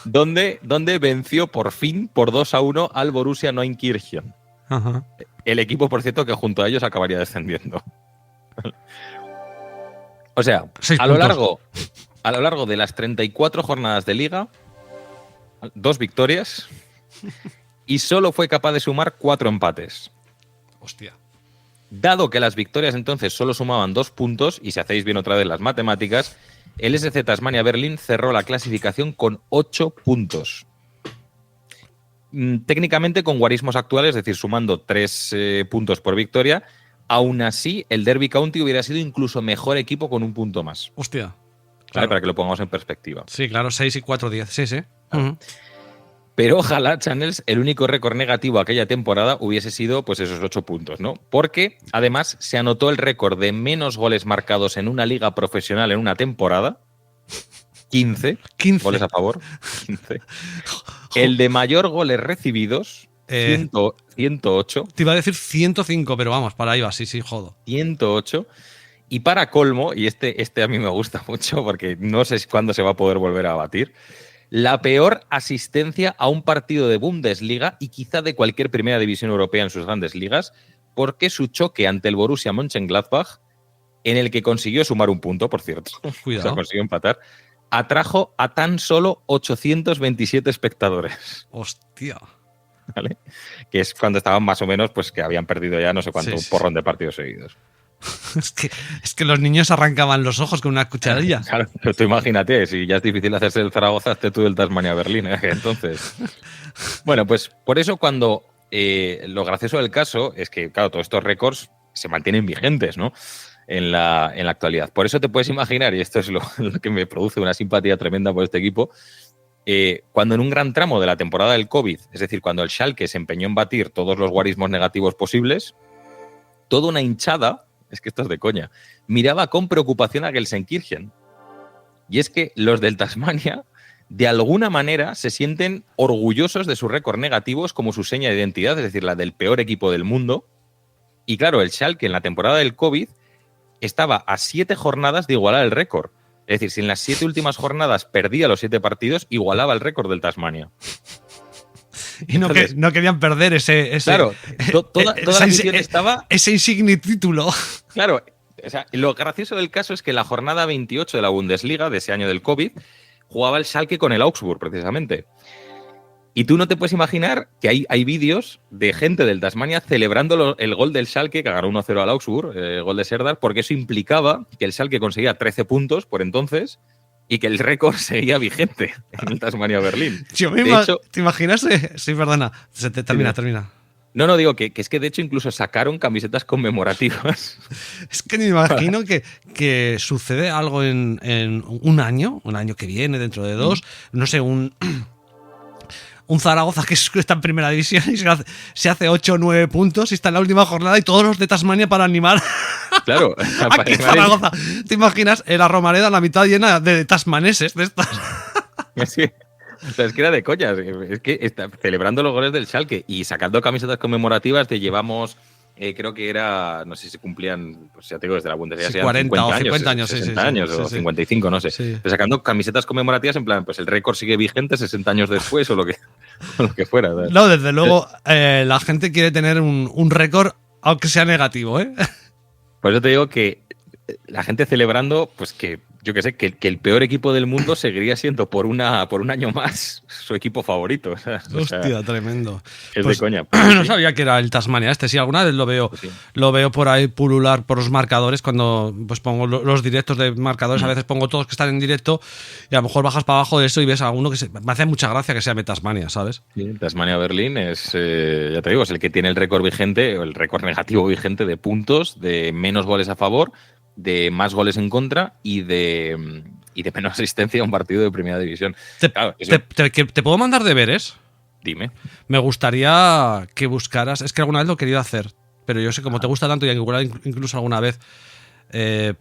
donde venció por fin por 2-1 al Borussia Neunkirchen. Ajá. El equipo, por cierto, que junto a ellos acabaría descendiendo. O sea, a lo largo de las 34 jornadas de liga, 2 victorias y solo fue capaz de sumar 4 empates. Hostia. Dado que las victorias entonces solo sumaban 2 puntos, y si hacéis bien otra vez las matemáticas, el SC Tasmania Berlín cerró la clasificación con 8 puntos. Técnicamente con guarismos actuales, es decir, sumando 3 puntos por victoria, aún así el Derby County hubiera sido incluso mejor equipo con 1 punto más. Hostia. ¿Vale? Claro. Para que lo pongamos en perspectiva. Sí, claro, 6 y 4, 10. Sí, sí. Claro. Pero ojalá, Channels, el único récord negativo aquella temporada hubiese sido pues esos 8 puntos, ¿no? Porque, además, se anotó el récord de menos goles marcados en una liga profesional en una temporada. 15 goles a favor. 15. El de mayor goles recibidos, 108. Te iba a decir 105, pero vamos, para ahí va, sí, jodo. 108. Y para colmo, y este a mí me gusta mucho porque no sé cuándo se va a poder volver a batir, la peor asistencia a un partido de Bundesliga y quizá de cualquier primera división europea en sus grandes ligas, porque su choque ante el Borussia Mönchengladbach, en el que consiguió sumar 1 punto, por cierto, Cuidado. o sea, consiguió empatar, atrajo a tan solo 827 espectadores. Hostia. ¿Vale? Que es cuando estaban más o menos, pues que habían perdido ya no sé cuánto, Sí, un porrón de partidos seguidos. Es que los niños arrancaban los ojos con una cucharilla. Claro, pero tú imagínate, si ya es difícil hacerse el Zaragoza, hazte tú el Tasmania Berlín, ¿eh? Entonces. Bueno, pues por eso cuando lo gracioso del caso es que, claro, todos estos récords se mantienen vigentes, ¿no? En la actualidad. Por eso te puedes imaginar, y esto es lo que me produce una simpatía tremenda por este equipo, cuando en un gran tramo de la temporada del COVID, es decir, cuando el Schalke se empeñó en batir todos los guarismos negativos posibles, toda una hinchada, es que esto es de coña, miraba con preocupación a Gelsenkirchen. Y es que los del Tasmania, de alguna manera, se sienten orgullosos de sus récords negativos como su seña de identidad, es decir, la del peor equipo del mundo. Y claro, el Schalke en la temporada del COVID estaba a 7 jornadas de igualar el récord. Es decir, si en las 7 últimas jornadas perdía los 7 partidos, igualaba el récord del Tasmania. Y entonces, no querían perder ese claro, toda la afición estaba... Ese insigne título. Claro, o sea, lo gracioso del caso es que en la jornada 28 de la Bundesliga, de ese año del COVID, jugaba el Schalke con el Augsburg, precisamente. Y tú no te puedes imaginar que hay vídeos de gente del Tasmania celebrando el gol del Schalke, que ganó 1-0 al Augsburg, el gol de Serdar, porque eso implicaba que el Schalke conseguía 13 puntos por entonces y que el récord seguía vigente en el Tasmania Berlín. ¿Te imaginas? Sí, perdona. Termina. No, digo que es que de hecho incluso sacaron camisetas conmemorativas. Es que me imagino que sucede algo en un año que viene, dentro de 2, no sé, un Zaragoza que está en primera división y se hace 8 o 9 puntos y está en la última jornada y todos los de Tasmania para animar. Claro, aquí en Zaragoza. ¿Te imaginas? La Romareda, la mitad llena de tasmaneses de estas. Sí. O sea, es que era de coñas. Es que está celebrando los goles del Schalke y sacando camisetas conmemorativas de llevamos. Creo que era, no sé si se cumplían, pues ya te digo, desde la Bundesliga, sí, 40 o 50 años, 60 años o 55, no sé. Sí. Pero sacando camisetas conmemorativas en plan, pues el récord sigue vigente 60 años después o lo que fuera. ¿Sabes? No, desde luego, la gente quiere tener un récord, aunque sea negativo, ¿eh? Por eso te digo que la gente celebrando, pues que yo que sé, que el peor equipo del mundo seguiría siendo por un año más su equipo favorito. Hostia, tremendo. Es pues, de coña. Pues, no sabía que era el Tasmania este. Sí, alguna vez lo veo, pues sí. Lo veo por ahí pulular por los marcadores cuando pues pongo los directos de marcadores. A veces pongo todos que están en directo y a lo mejor bajas para abajo de eso y ves a alguno que me hace mucha gracia que se llame Tasmania, ¿sabes? Sí, Tasmania-Berlín es, ya te digo, es el que tiene el récord vigente, o el récord negativo vigente de puntos, de menos goles a favor, de más goles en contra y de menos asistencia a un partido de primera división. Claro, ¿Te puedo mandar deberes? Dime. Me gustaría que buscaras, es que alguna vez lo he querido hacer, pero yo sé, como te gusta tanto y incluso alguna vez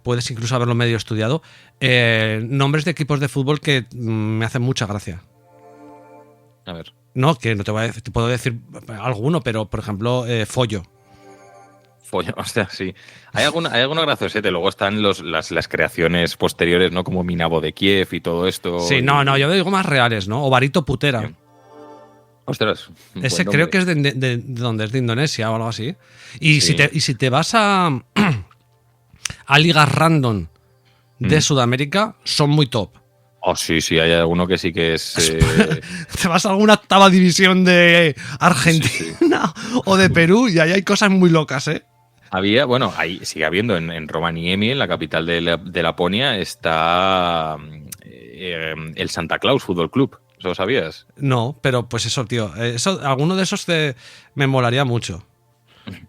puedes incluso haberlo medio estudiado, nombres de equipos de fútbol que me hacen mucha gracia. A ver. No, que no te voy a decir, te puedo decir alguno, pero por ejemplo, Follo. Follo, o sea, sí. Hay alguno graciosete. Luego están las creaciones posteriores, ¿no? Como Minabo de Kiev y todo esto. Sí, no, yo digo más reales, ¿no? Ovarito Putera. Bien. Ostras. Ese creo que es de donde es de Indonesia o algo así. Y sí. si te vas a ligas random de Sudamérica, son muy top. Oh, sí, hay alguno que sí que es... Te vas a alguna octava división de Argentina o de Perú y ahí hay cosas muy locas, ¿eh? Ahí sigue habiendo en Rovaniemi, en la capital de Laponia, está el Santa Claus Fútbol Club. ¿Eso lo sabías? No, pero pues eso, tío. Alguno de esos me molaría mucho.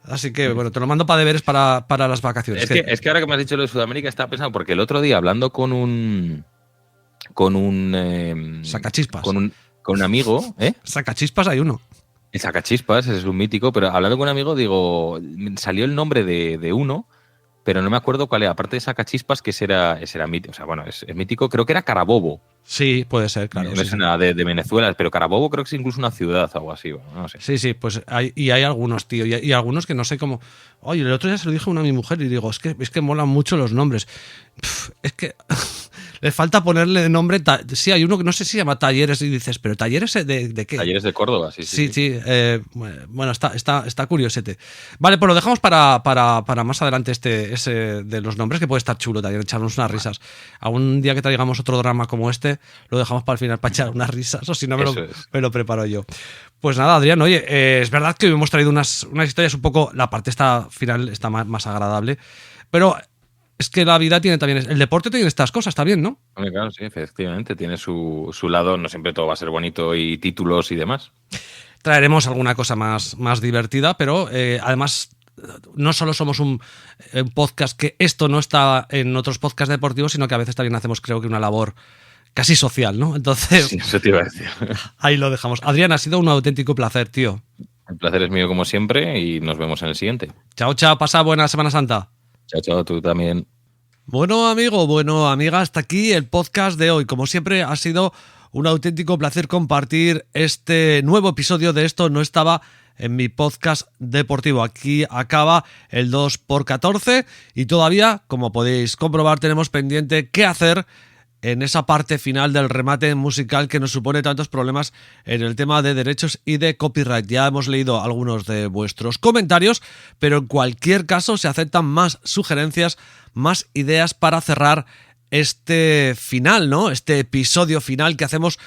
Así que, bueno, te lo mando para deberes para las vacaciones. Es que ahora que me has dicho lo de Sudamérica estaba pensando, porque el otro día hablando con un Sacachispas. Con un amigo, ¿eh? Sacachispas hay uno. El Sacachispas es un mítico, pero hablando con un amigo, digo, salió el nombre de uno, pero no me acuerdo cuál era. Aparte de Sacachispas, que ese era mítico. O sea, bueno, es mítico, creo que era Carabobo. Sí, puede ser, claro. No es nada de Venezuela, pero Carabobo creo que es incluso una ciudad o algo así. Bueno, no sé. Sí, pues hay algunos, tío. Y algunos que no sé cómo. Oye, el otro día se lo dije a mi mujer y digo, es que molan mucho los nombres. Es que le falta ponerle nombre. Sí, hay uno que no sé si se llama Talleres y dices, pero ¿Talleres de qué? Talleres de Córdoba, sí. Sí. Bueno, está curiosete. Vale, pues lo dejamos para más adelante ese de los nombres, que puede estar chulo también, echarnos unas risas. Algún día que traigamos otro drama como este, lo dejamos para el final para echar unas risas, o si no me lo preparo yo. Pues nada, Adrián, oye, es verdad que hoy hemos traído unas historias un poco, la parte final está más agradable, pero es que la vida tiene también, el deporte tiene estas cosas también, ¿no? Claro, sí, efectivamente, tiene su lado, no siempre todo va a ser bonito y títulos y demás. Traeremos alguna cosa más divertida, pero además no solo somos un podcast que esto no está en otros podcasts deportivos, sino que a veces también hacemos, creo que, una labor casi social, ¿no? Entonces, sí, eso te iba a decir. Ahí lo dejamos. Adrián, ha sido un auténtico placer, tío. El placer es mío como siempre y nos vemos en el siguiente. Chao, pasa buena Semana Santa. Chao, tú también. Bueno, amigo, amiga, hasta aquí el podcast de hoy. Como siempre, ha sido un auténtico placer compartir este nuevo episodio de Esto No Estaba en mi podcast deportivo. Aquí acaba el 2x14 y todavía, como podéis comprobar, tenemos pendiente qué hacer en esa parte final del remate musical que nos supone tantos problemas en el tema de derechos y de copyright. Ya hemos leído algunos de vuestros comentarios, pero en cualquier caso se aceptan más sugerencias, más ideas para cerrar este final, ¿no? Este episodio final que hacemos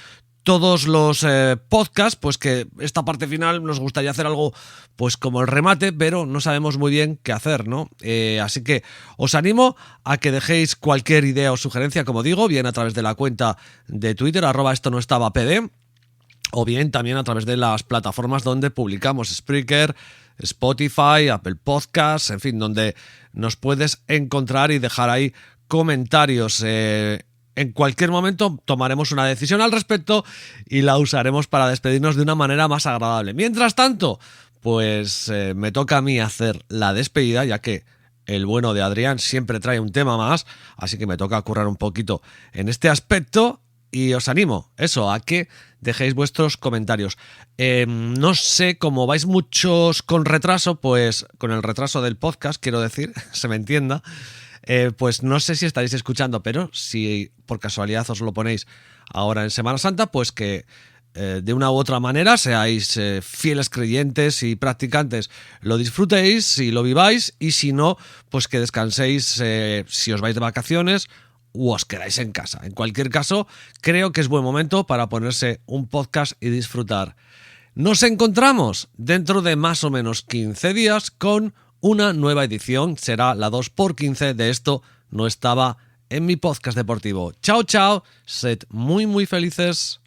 todos los podcasts, pues que esta parte final nos gustaría hacer algo pues como el remate, pero no sabemos muy bien qué hacer, ¿no? Así que os animo a que dejéis cualquier idea o sugerencia, como digo, bien a través de la cuenta de Twitter, @estonoestabapd, o bien también a través de las plataformas donde publicamos, Spreaker, Spotify, Apple Podcasts, en fin, donde nos puedes encontrar y dejar ahí comentarios. en cualquier momento tomaremos una decisión al respecto y la usaremos para despedirnos de una manera más agradable. Mientras tanto, pues me toca a mí hacer la despedida, ya que el bueno de Adrián siempre trae un tema más, así que me toca currar un poquito en este aspecto y os animo, a que dejéis vuestros comentarios. No sé, como vais muchos con retraso, pues con el retraso del podcast, quiero decir, se me entienda, pues no sé si estaréis escuchando, pero si por casualidad os lo ponéis ahora en Semana Santa, pues que de una u otra manera seáis fieles creyentes y practicantes, lo disfrutéis y lo viváis, y si no, pues que descanséis si os vais de vacaciones o os quedáis en casa. En cualquier caso, creo que es buen momento para ponerse un podcast y disfrutar. Nos encontramos dentro de más o menos 15 días con una nueva edición. Será la 2x15 de Esto No Estaba en mi podcast deportivo. Chao, chao. Sed muy, muy felices.